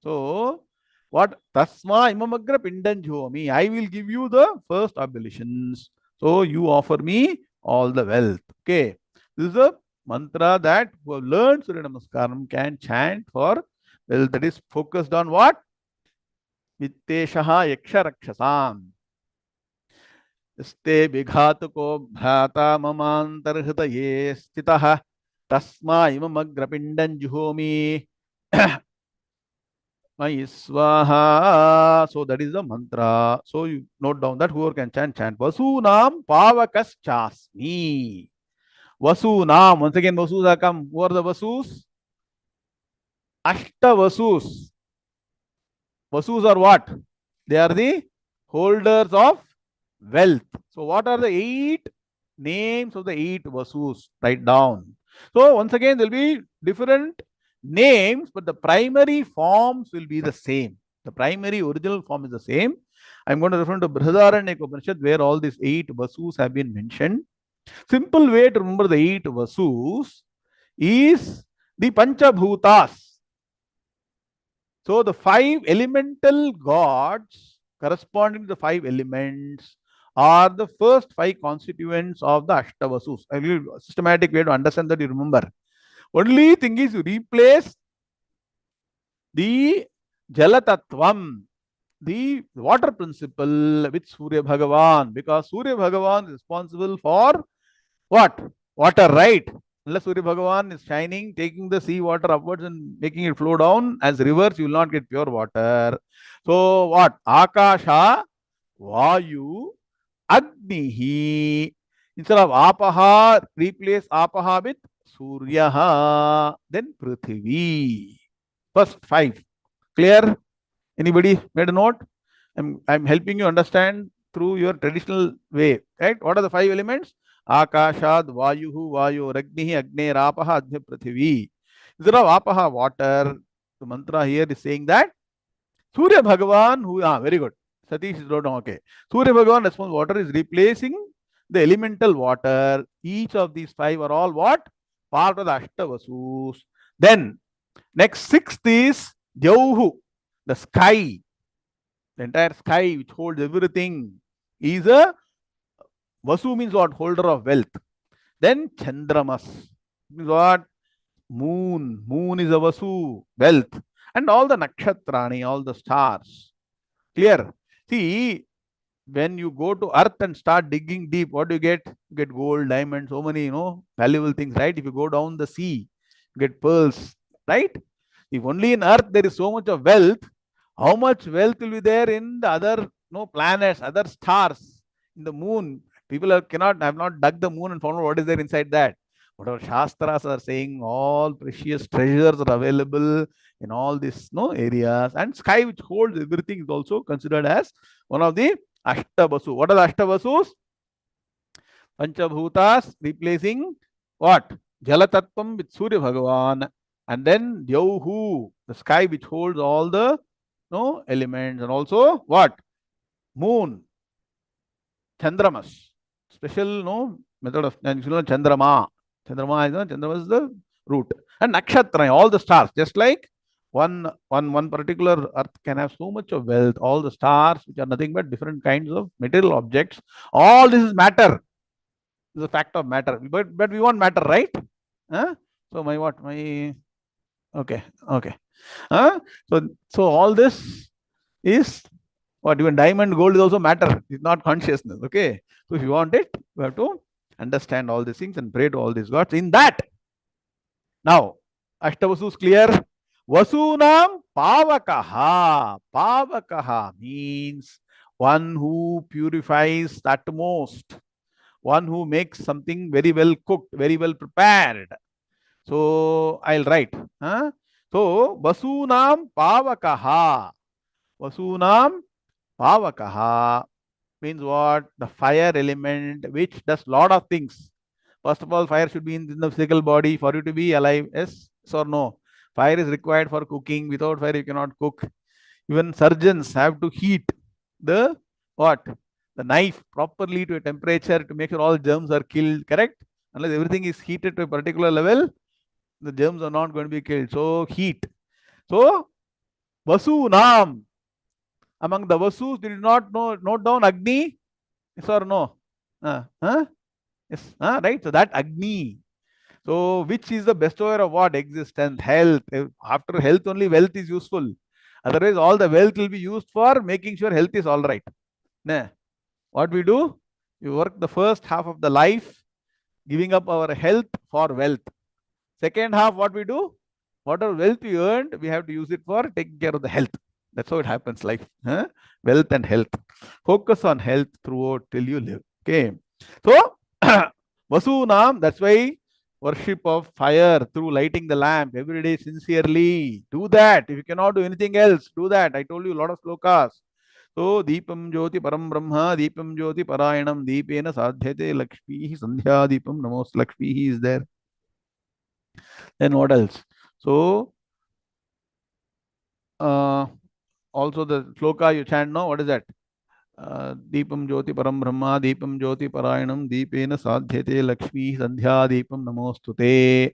So what? Tasma imamagra pindan jhomi. I will give you the first ablutions. So you offer me all the wealth. Okay. This is a mantra that who have learned Surya Namaskaram can chant for wealth. That is focused on what? Vitteshaha yaksha rakshasam. Ste Vighatako Bhrata mamantarhitaye stitaha. Tasma imamagra pindan jhomi. Swaha. So that is the mantra. So you note down that whoever can chant. Vasunam pavakas chasmi. Vasunam. Once again, Vasus are come. Who are the Vasus? Ashta Vasus. Vasus are what? They are the holders of wealth. So what are the 8 names of the 8 Vasus? Write down. So once again, there will be different names, but the primary forms will be the same. The primary original form is the same. I'm going to refer to Brihadaranyaka Upanishad where all these 8 Vasus have been mentioned. Simple way to remember the 8 Vasus is the Panchabhutas. So the 5 elemental gods corresponding to the 5 elements are the first 5 constituents of the Ashtavasus. I will systematic way to understand that you remember. Only thing is you replace the Jalatattvam, the water principle with Surya Bhagavan, because Surya Bhagavan is responsible for what? Water, right? Unless Surya Bhagavan is shining, taking the sea water upwards and making it flow down as rivers, you will not get pure water. So what? Akasha, Vayu, Agnihi. Instead of Apaha, replace Apaha with Suryaha. Then Prithvi. First five. Clear? Anybody made a note? I'm helping you understand through your traditional way. Right? What are the five elements? Akashad, Vayuhu, Vayu, Ragnihi, Agne, Rapaha, Adhya, Prithivi. Instead of Apaha, water, the mantra here is saying that Surya Bhagavan, who, very good. Satish is wrote down, okay. Surya Bhagavan responds, water is replacing the elemental water. Each of these five are all what? Part of the Ashtavasus. Then, next sixth is Jauhu, the sky. The entire sky which holds everything is a Vasu means what? Holder of wealth. Then Chandramas means what? Moon. Moon is a Vasu, wealth. And all the nakshatrani, all the stars. Clear? See, when you go to earth and start digging deep, what do you get? You get gold, diamonds, so many, valuable things, right? If you go down the sea, you get pearls, right? If only in earth there is so much of wealth, how much wealth will be there in the other planets, other stars, in the moon? People have not dug the moon and found out what is there inside that. Whatever Shastras are saying, all precious treasures are available in all these areas. And sky which holds everything is also considered as one of the Ashtavasu. What are the Ashtavasus? Panchabhutas replacing what? Jalatattvam with Surya Bhagavan. And then Dyauhu, the sky which holds all the elements. And also what? Moon. Chandramas. Special method of Chandrama. Chandrama is the root. And Nakshatra, all the stars. Just like one particular earth can have so much of wealth, all the stars, which are nothing but different kinds of material objects. All this is matter. This is a fact of matter. But we want matter, right? Huh? So okay. So all this is what? Even diamond, gold is also matter. It's not consciousness. Okay. So if you want it, you have to understand all these things and pray to all these gods in that. Now, Ashtavasu is clear. Vasunam Pavakaha. Pavakaha means one who purifies the utmost, one who makes something very well cooked, very well prepared. So I'll write. So Vasunam Pavakaha. Vasunam Pavakaha means what? The fire element which does lot of things. First of all, fire should be in the physical body for you to be alive. Yes or no? Fire is required for cooking. Without fire, you cannot cook. Even surgeons have to heat the what? The knife properly to a temperature to make sure all germs are killed. Correct? Unless everything is heated to a particular level, the germs are not going to be killed. So heat. So Vasunam. Among the Vasus, did you not note down Agni? Yes or no? Yes, right. So that Agni. So which is the bestower of what? Existence, health. After health, only wealth is useful. Otherwise, all the wealth will be used for making sure health is all right. Nah. What we do? We work the first half of the life, giving up our health for wealth. Second half, what we do? Whatever wealth we earned, we have to use it for taking care of the health. That's how it happens, life. Wealth and health. Focus on health throughout till you live. Okay. So, Vasunam, that's why worship of fire through lighting the lamp every day sincerely. Do that. If you cannot do anything else, do that. I told you a lot of slokas. So, Deepam Jyoti Param Brahma, Deepam Jyoti Parayanam, Deepena Sadhyate Lakshmi, Sandhya Deepam Namos Lakshmi is there. Then what else? So, also the sloka you chant now, what is that? Deepam Jyoti Param Brahma, Deepam Jyoti Parayanam, Deepena Sadhyate Lakshmi, Sandhya Deepam Namostute.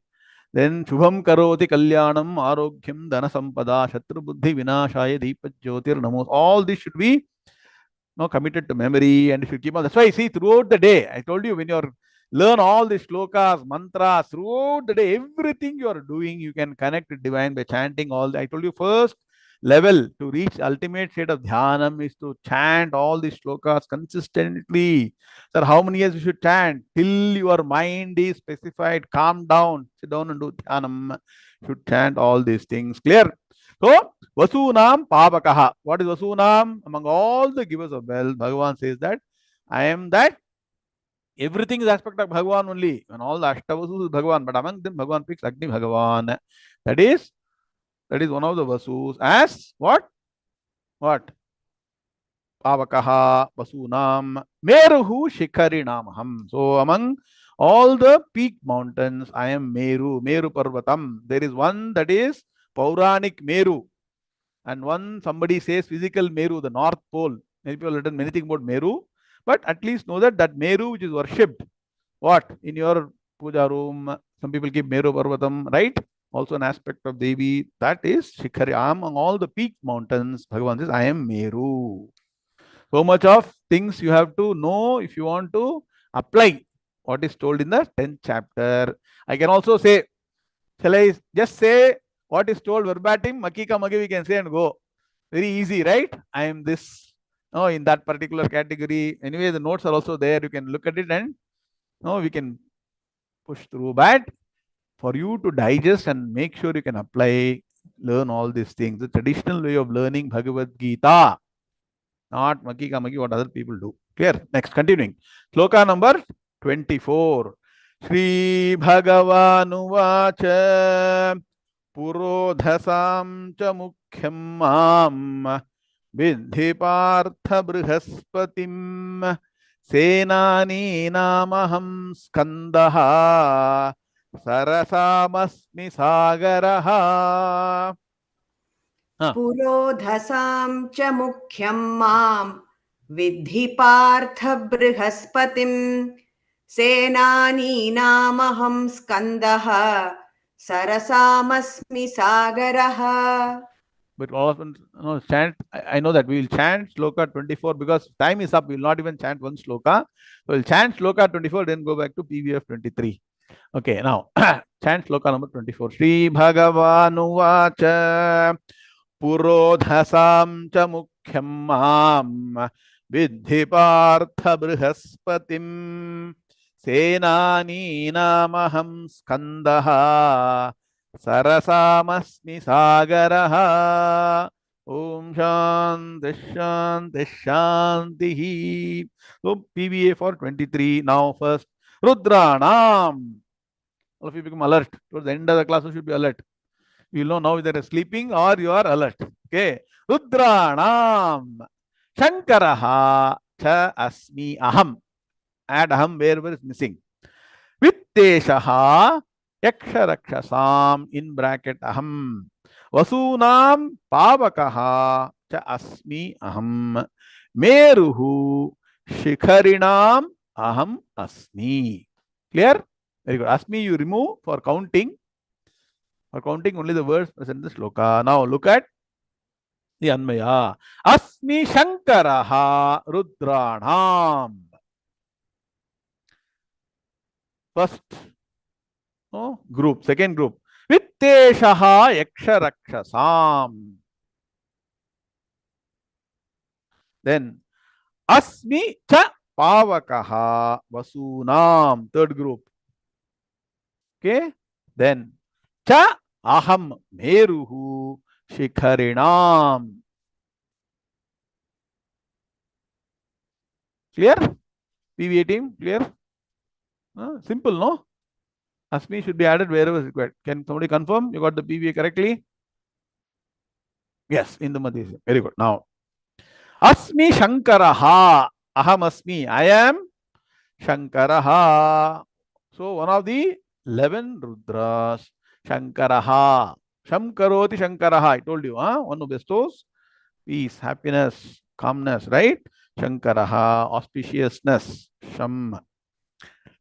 Then Shubham Karoti Kalyanam, Arogyam, Dana Sampada, Shatru Buddhi Vinashaya, Deepa Jyotir Namos. All this should be committed to memory and if you keep on. That's why I see throughout the day, I told you when you learn all these shlokas, mantras, throughout the day, everything you are doing, you can connect with divine by chanting all. I told you first, level, to reach ultimate state of dhyanam is to chant all these shlokas consistently. Sir, how many years you should chant? Till your mind is specified, calm down, sit down and do dhyanam. You should chant all these things. Clear? So, Vasunam Pavakaha. What is Vasunam? Among all the givers of wealth, Bhagavan says that I am that. Everything is aspect of Bhagavan only. And all the Ashtavasus is Bhagavan. But among them, Bhagavan picks Agni Bhagavan. That is one of the Vasus. As what? What? Pavakaha, Vasunam, Meruhu Shikharinamaham. So among all the peak mountains, I am Meru, Meru Parvatam. There is one that is Pauranic Meru. And one somebody says physical Meru, the North Pole. Many people have written many things about Meru. But at least know that Meru which is worshipped, what? In your puja room, some people keep Meru Parvatam, right? Also an aspect of Devi. That is Shikhari. Among all the peak mountains, Bhagavan says, I am Meru. So much of things you have to know if you want to apply what is told in the 10th chapter. I can also say, shall I just say what is told verbatim? Makika Magi we can say and go. Very easy, right? I am this, in that particular category. Anyway, the notes are also there. You can look at it and we can push through. But for you to digest and make sure you can apply, learn all these things. The traditional way of learning Bhagavad Gita, not Makika Magi, what other people do. Clear? Next, continuing. Sloka number 24. Shri Bhagavanuvacha Purodhasam cha mukhyam mam Vidhi partha brihaspatim Senani namaham skandaha Sarasamasmi sagaraha. पुरोधसां च मुख्यं मां विद्धि Partha बृहस्पतिं सेनानीनामहं स्कन्दः सरसामस्मि सागरः. But all of them chant. I know that we will chant Shloka 24 because time is up. We will not even chant one Shloka. We will chant Shloka 24, then go back to PVF 23. Okay, now chant Shloka number 24. Shri Bhagavanuvacha Purodhasam cha mukhyam mam Vidhi partha brihaspatim Senani namaham skandaha Sarasamasmi sagaraha. Om Shanti Shanti Shanti. So PVA for 23. Now first Rudranam. All of you become alert. Towards the end of the class you should be alert. You will know now whether you are sleeping or you are alert. Okay. Rudranam. Shankaraha cha asmi aham. Add aham wherever is missing. Vitteshaha Yaksharakshasam in bracket aham. Vasunam Pavakaha cha asmi aham. Meruhu Shikharinam aham asmi. Clear? Very good. Asmi you remove for counting. For counting only the words present in the shloka. Now look at the Anmaya. Asmi Shankaraha Rudranam. First group, second group. Vitteshaha Yaksharakshasam. Then Asmi cha Pavakaha Vasunam. Third group. Okay. Then cha aham meruhu shikharinam. Clear? PVA team, clear? Simple, no? Asmi should be added wherever is required. Can somebody confirm you got the PVA correctly? Yes, in the Madhya. Very good. Now, Asmi Shankaraha. Aham Asmi. I am Shankaraha. So, one of the 11 Rudras. Shankaraha. Shamkaroti Shankaraha. I told you, one who bestows peace, happiness, calmness, right? Shankaraha, auspiciousness. Sham.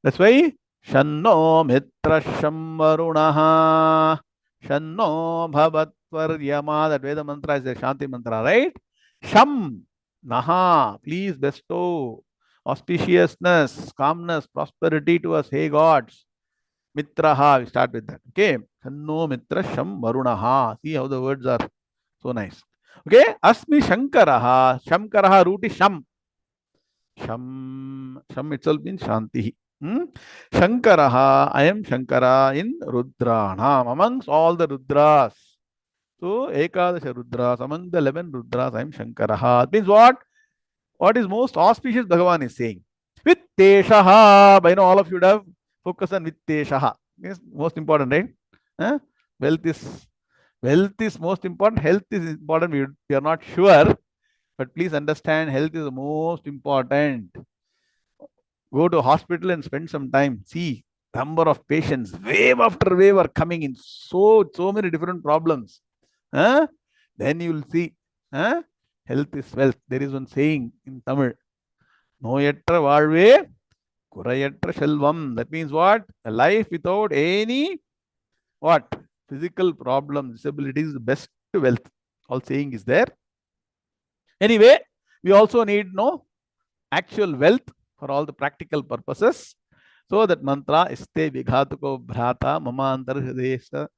That's why Shanno Mitra Sham Varunaha. Shanno Bhavatvaryama. That Veda mantra is the Shanti mantra, right? Sham Naha. Please bestow auspiciousness, calmness, prosperity to us, hey gods. Mitraha. We start with that. Okay. Shanno Mitra Sham Varunaha. See how the words are So nice. Okay, Asmi Shankaraha. Shankaraha root is Sham. Sham itself means Shanti. Hmm? Shankaraha, I am Shankara in Rudranam, amongst all the Rudras. So, Ekadasha Rudras, among the 11 Rudras, I am Shankaraha. It means what? What is most auspicious Bhagavan is saying? Vitteshaha. By now, all of you would have focused on Vitteshaha. Yes, most important, right? Huh? Wealth is wealth is most important. Health is important. We are not sure, but please understand, health is the most important. Go to hospital and spend some time. See number of patients, wave after wave are coming in. So many different problems. Huh? Then you will see. Huh? Health is wealth. There is one saying in Tamil. Noyatra valve, kurayatra selvam. That means what? A life without any what? Physical problems, disabilities, the best wealth. All saying is there. Anyway, we also need no actual wealth for all the practical purposes. So that mantra iste vighatuko bhrata mamantar hridesha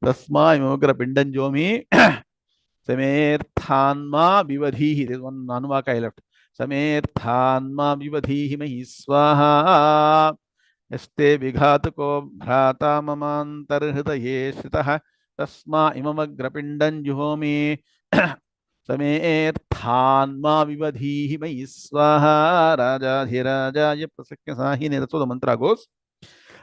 tasma imogra pindanjomi samerthanma vivadhihi. There is one anuvaka I left. Samerthanma vivadhihi mahi swaha. Este vighatuko bhrata mamantar hridaye shritaha tasma imamagra pindanjomi समेर्थान्मा विवधीहि मयि स्वाहा राजाधिराजाय प्रसक्य साहिने. That's how the mantra goes.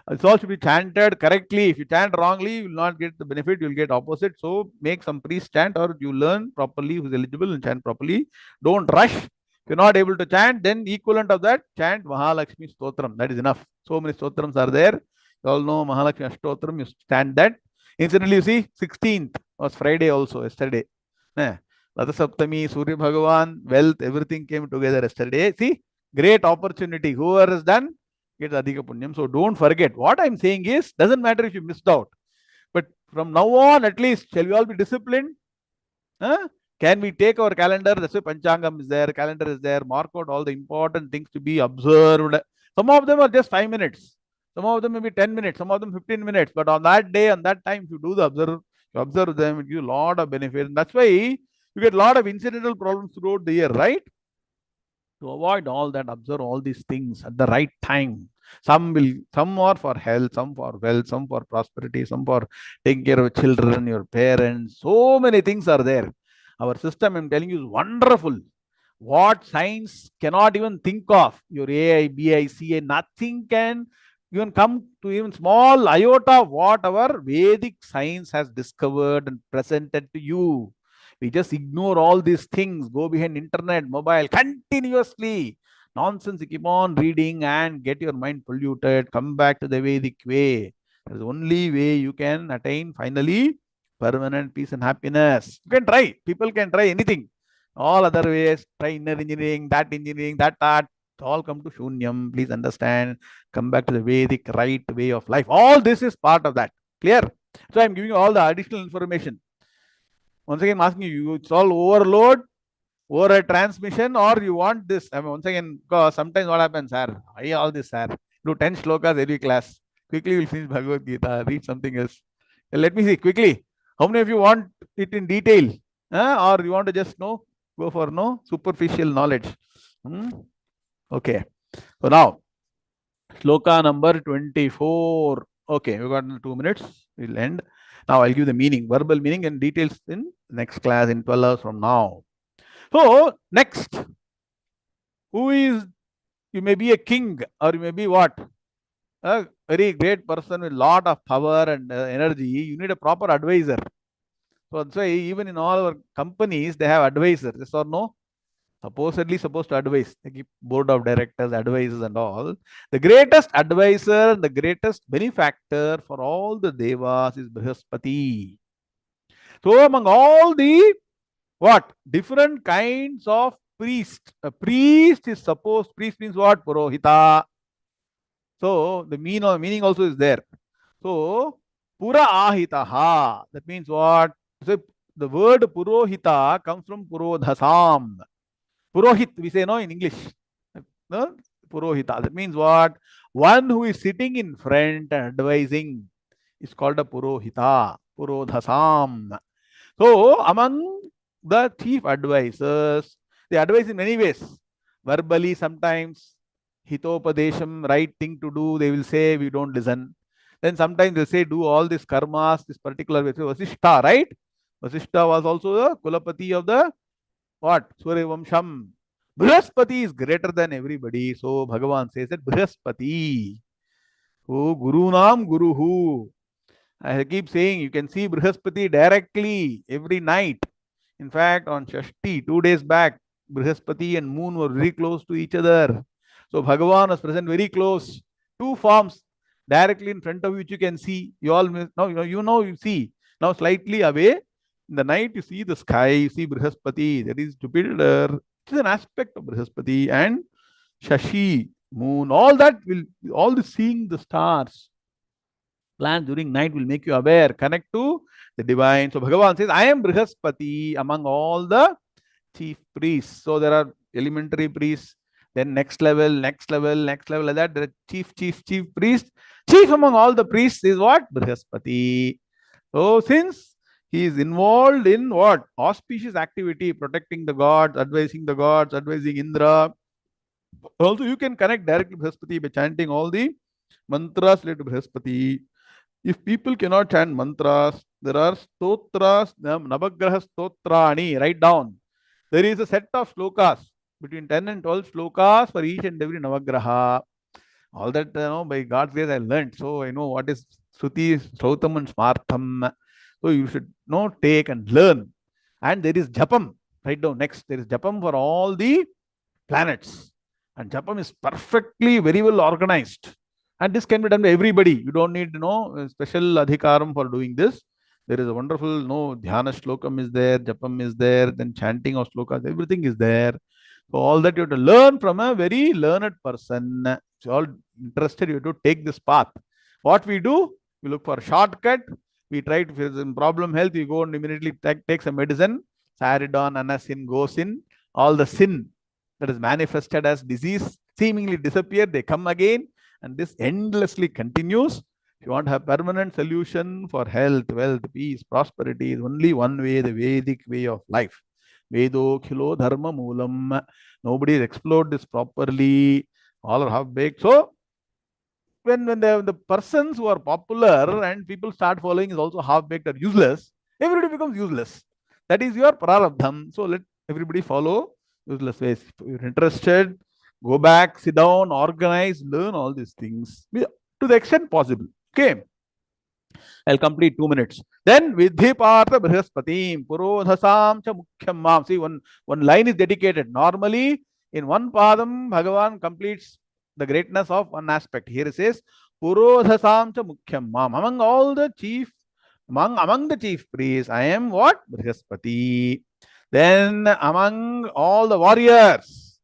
It all should be chanted correctly. If you chant wrongly, you will not get the benefit, you will get opposite. So make some priest chant, or you learn properly who is eligible and chant properly. Don't rush. If you're not able to chant, then equivalent of that, chant Mahalakshmi Stotram. That is enough. So many Stotrams are there. You all know Mahalakshmi Stotram, you stand that. Incidentally, you see, 16th was Friday also, yesterday. Radha Saptami, Surya Bhagavan, wealth, everything came together yesterday. See, great opportunity. Whoever has done, gets Adhika Punyam. So don't forget. What I'm saying is, doesn't matter if you missed out. But from now on, at least, shall we all be disciplined? Huh? Can we take our calendar? That's why Panchangam is there, calendar is there, mark out all the important things to be observed. Some of them are just 5 minutes. Some of them may be 10 minutes, some of them 15 minutes. But on that day, on that time, if you do the observe them, it gives a lot of benefit. And that's why you get a lot of incidental problems throughout the year, right? To avoid all that, observe all these things at the right time. Some are for health, some for wealth, some for prosperity, some for taking care of children, your parents. So many things are there. Our system, I'm telling you, is wonderful. What science cannot even think of. Your AI, BI, CA, nothing can even come to even small iota of what our Vedic science has discovered and presented to you. We just ignore all these things, go behind internet, mobile, continuously. Nonsense, you keep on reading and get your mind polluted. Come back to the Vedic way. That is the only way you can attain finally permanent peace and happiness. You can try. People can try anything. All other ways, try inner engineering, that art, all come to Shunyam. Please understand. Come back to the Vedic right way of life. All this is part of that. Clear? So I'm giving you all the additional information. Once again, I'm asking you, it's all overload, over a transmission, or you want this? I mean, once again, because sometimes what happens, sir? Why all this, sir? Do 10 shlokas every class. Quickly, we'll finish Bhagavad Gita, read something else. Let me see quickly. How many of you want it in detail? Or you want to just know? Go for no superficial knowledge. Okay. So now, shloka number 24. Okay, we got 2 minutes. We'll end. Now I'll give the meaning, verbal meaning and details in next class in 12 hours from now. So next, who is, you may be a king or you may be what? A very great person with lot of power and energy. You need a proper advisor. So that's why even in all our companies, they have advisors, yes or no? Supposedly supposed to advise. They keep board of directors, advisors and all. The greatest advisor, the greatest benefactor for all the devas is Brihaspati. So among all the what? Different kinds of priest. A priest is supposed, priest means what? Purohita. So the meaning also is there. So Pura Ahitaha. That means what? So the word Purohita comes from Purodhasam. Purohit, we say no in English. No? Purohita. That means what? One who is sitting in front and advising is called a Purohita. Purodhasam. So among The chief advisors, they advise in many ways. Verbally, sometimes, hitopadesham, right thing to do, they will say, we don't listen. Then sometimes they say, do all these karmas, this particular way. So Vasishtha, right? Vasishtha was also the Kulapati of the what? Surya Vamsham. Brihaspati is greater than everybody. So Bhagavan says that Brihaspati, who Guru Nam Guru Hu. I keep saying you can see Brihaspati directly every night. In fact, on Shashti, 2 days back, Brihaspati and moon were very close to each other. So Bhagavan was present very close. Two forms directly in front of which you can see. You all now you see. Now slightly away. In the night, you see the sky, you see Brihaspati, that is Jupiter. It is an aspect of Brihaspati and Shashi, moon, all that will, all the seeing the stars plans during night will make you aware, connect to the divine. So Bhagavan says, I am Brihaspati among all the chief priests. So there are elementary priests, then next level, next level, next level, like that. There are chief priests. Chief among all the priests is what? Brihaspati. So since he is involved in what? Auspicious activity, protecting the gods, advising Indra. Also, you can connect directly to Brihaspati by chanting all the mantras related to Brihaspati. If people cannot chant mantras, there are stotras, navagraha stotrani, write down. There is a set of slokas, between 10 and 12 slokas for each and every navagraha. All that, by God's grace, I learned. So I know what is Shruti, Srautam and Smartham. So you should know, take and learn. And there is Japam. Write down next. There is Japam for all the planets. And Japam is perfectly, very well organized. And this can be done by everybody. You don't need, a special adhikaram for doing this. There is a wonderful, dhyana shlokam is there, Japam is there, then chanting of slokas, everything is there. So all that you have to learn from a very learned person. If you're all interested, you have to take this path. What we do, we look for a shortcut. We try to, if there's a problem health, we go and immediately take some medicine. Saridon, anasin goes in. All the sin that is manifested as disease seemingly disappear, they come again, and this endlessly continues. If you want to have permanent solution for health, wealth, peace, prosperity, is only one way, the Vedic way of life. Vedo khilo dharma moolam. Nobody has explored this properly. All are half baked. So when the persons who are popular and people start following is also half baked or useless, everybody becomes useless. That is your prarabdham. So let everybody follow useless ways. If you're interested, go back, sit down, organize, learn all these things to the extent possible. Okay. I'll complete 2 minutes. Then Vidhi Partha Brihaspatim Purodhasam Cha Mukhyam Mam. See, one line is dedicated. Normally, in one Padam, Bhagavan completes the greatness of one aspect. Here it says Purodhasam Cha Mukhyam Mam. Among the chief priests, I am what? Brihaspati. Then among all the warriors,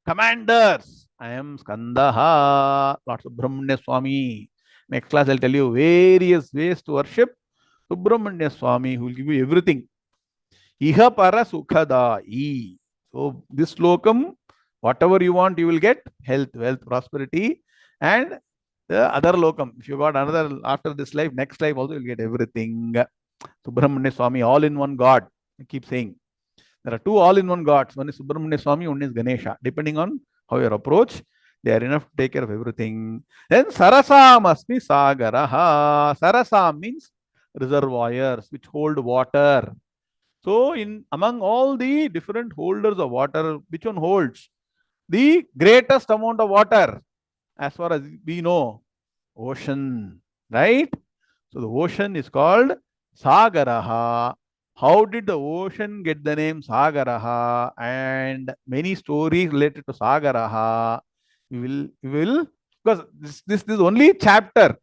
commanders, I am Skandaha, Lord Subramanya Swami. Next class, I'll tell you various ways to worship Subramanya Swami, who will give you everything. Iha para sukhadai. So, this slokam, whatever you want, you will get health, wealth, prosperity, and the other lokam. If you got another after this life, next life also, you'll get everything. Subramanya Swami, all in one God. I keep saying. There are two all-in-one gods. One is Subramanya Swami, one is Ganesha. Depending on how you approach, they are enough to take care of everything. Then Sarasam Asmi Sagaraha. Sarasam means reservoirs which hold water. So, among all the different holders of water, which one holds the greatest amount of water? As far as we know, ocean, right? So, the ocean is called Sagaraha. How did the ocean get the name Sagaraha? And many stories related to Sagaraha. We will, because this is only chapter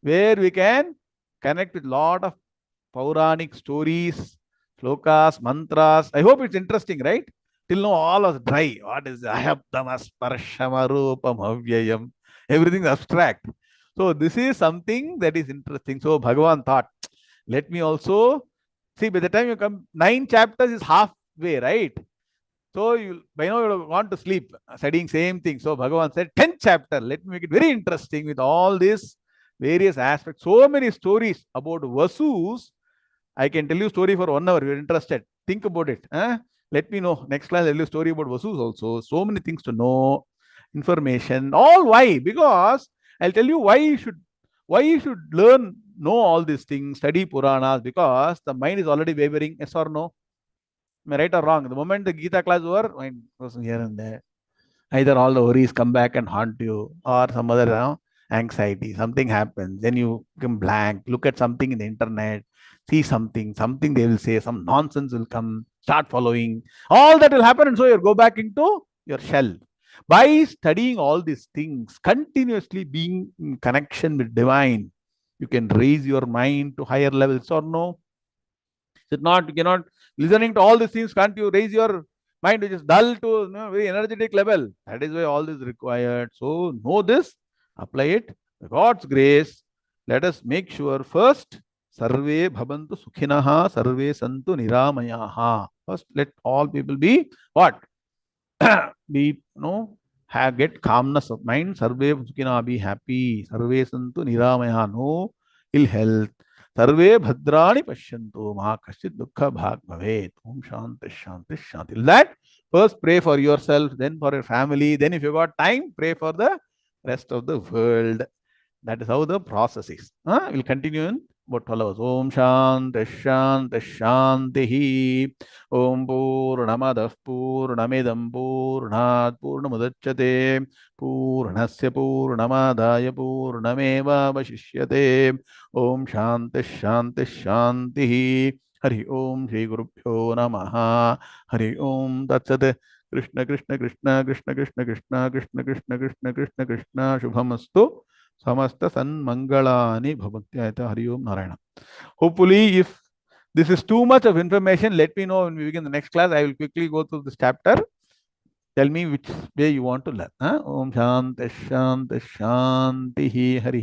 where we can connect with lot of Puranic stories, slokas, mantras. I hope it's interesting, right? Till now, all was dry. What is Ayaptamas Parshamaropam Havyayam? Everything is abstract. So, this is something that is interesting. So, Bhagavan thought, let me also see, by the time you come, 9 chapters is halfway, right? So you by now you want to sleep, studying same thing. So Bhagavan said, 10th chapter, let me make it very interesting with all these various aspects. So many stories about Vasus I can tell you story for 1 hour. You're interested. Think about it. Huh? Let me know. Next class, I'll tell you story about Vasus also. So many things to know, information. All why? Because I'll tell you why you should learn, know all these things, study Puranas, because the mind is already wavering, yes or no? Am I right or wrong? The moment the Gita class over, mind goes here and there. Either all the worries come back and haunt you, or some other anxiety. Something happens, then you become blank. Look at something in the internet, see something they will say, some nonsense will come, start following. All that will happen, and so you go back into your shell. By studying all these things, continuously being in connection with divine, you can raise your mind to higher levels or no? Is it not? You cannot listening to all these things. Can't you raise your mind, which is dull to very energetic level? That is why all this is required. So know this, apply it. By God's grace, let us make sure first. Sarve bhavantu sukhinaha, sarve santu niramayaha. First, let all people be what? Be have get calmness of mind. Sarve sukhina, be happy. Sarve santu niramaya, no ill health. Sarve bhadrani pashyantu ma kashit dukkha bhag bhavet. Om shanti shanti shanti. Till that, first pray for yourself, then for your family, then if you got time, pray for the rest of the world. That is how the process is. We'll continue in about 12 hours. Om Shanti Shanti Shanti. Om Purnamadah Purnamidam Purnat Purnamudachyate Purnasya Purnamadaya Purnameva Vashishyate. Om Shanti Shanti Shanti. Hari Om Shri Gurubhyo Namaha. Hari Om Tatsat. Krishna Krishna Krishna Krishna Krishna Krishna Krishna Krishna Krishna Krishna Krishna Shubhamastu. Samasta Sanmangalani Bhavantyayata Hari Om Narayana. Hopefully, if this is too much of information, let me know when we begin the next class. I will quickly go through this chapter. Tell me which way you want to learn. Om Shanti Shanti Shanti Hari.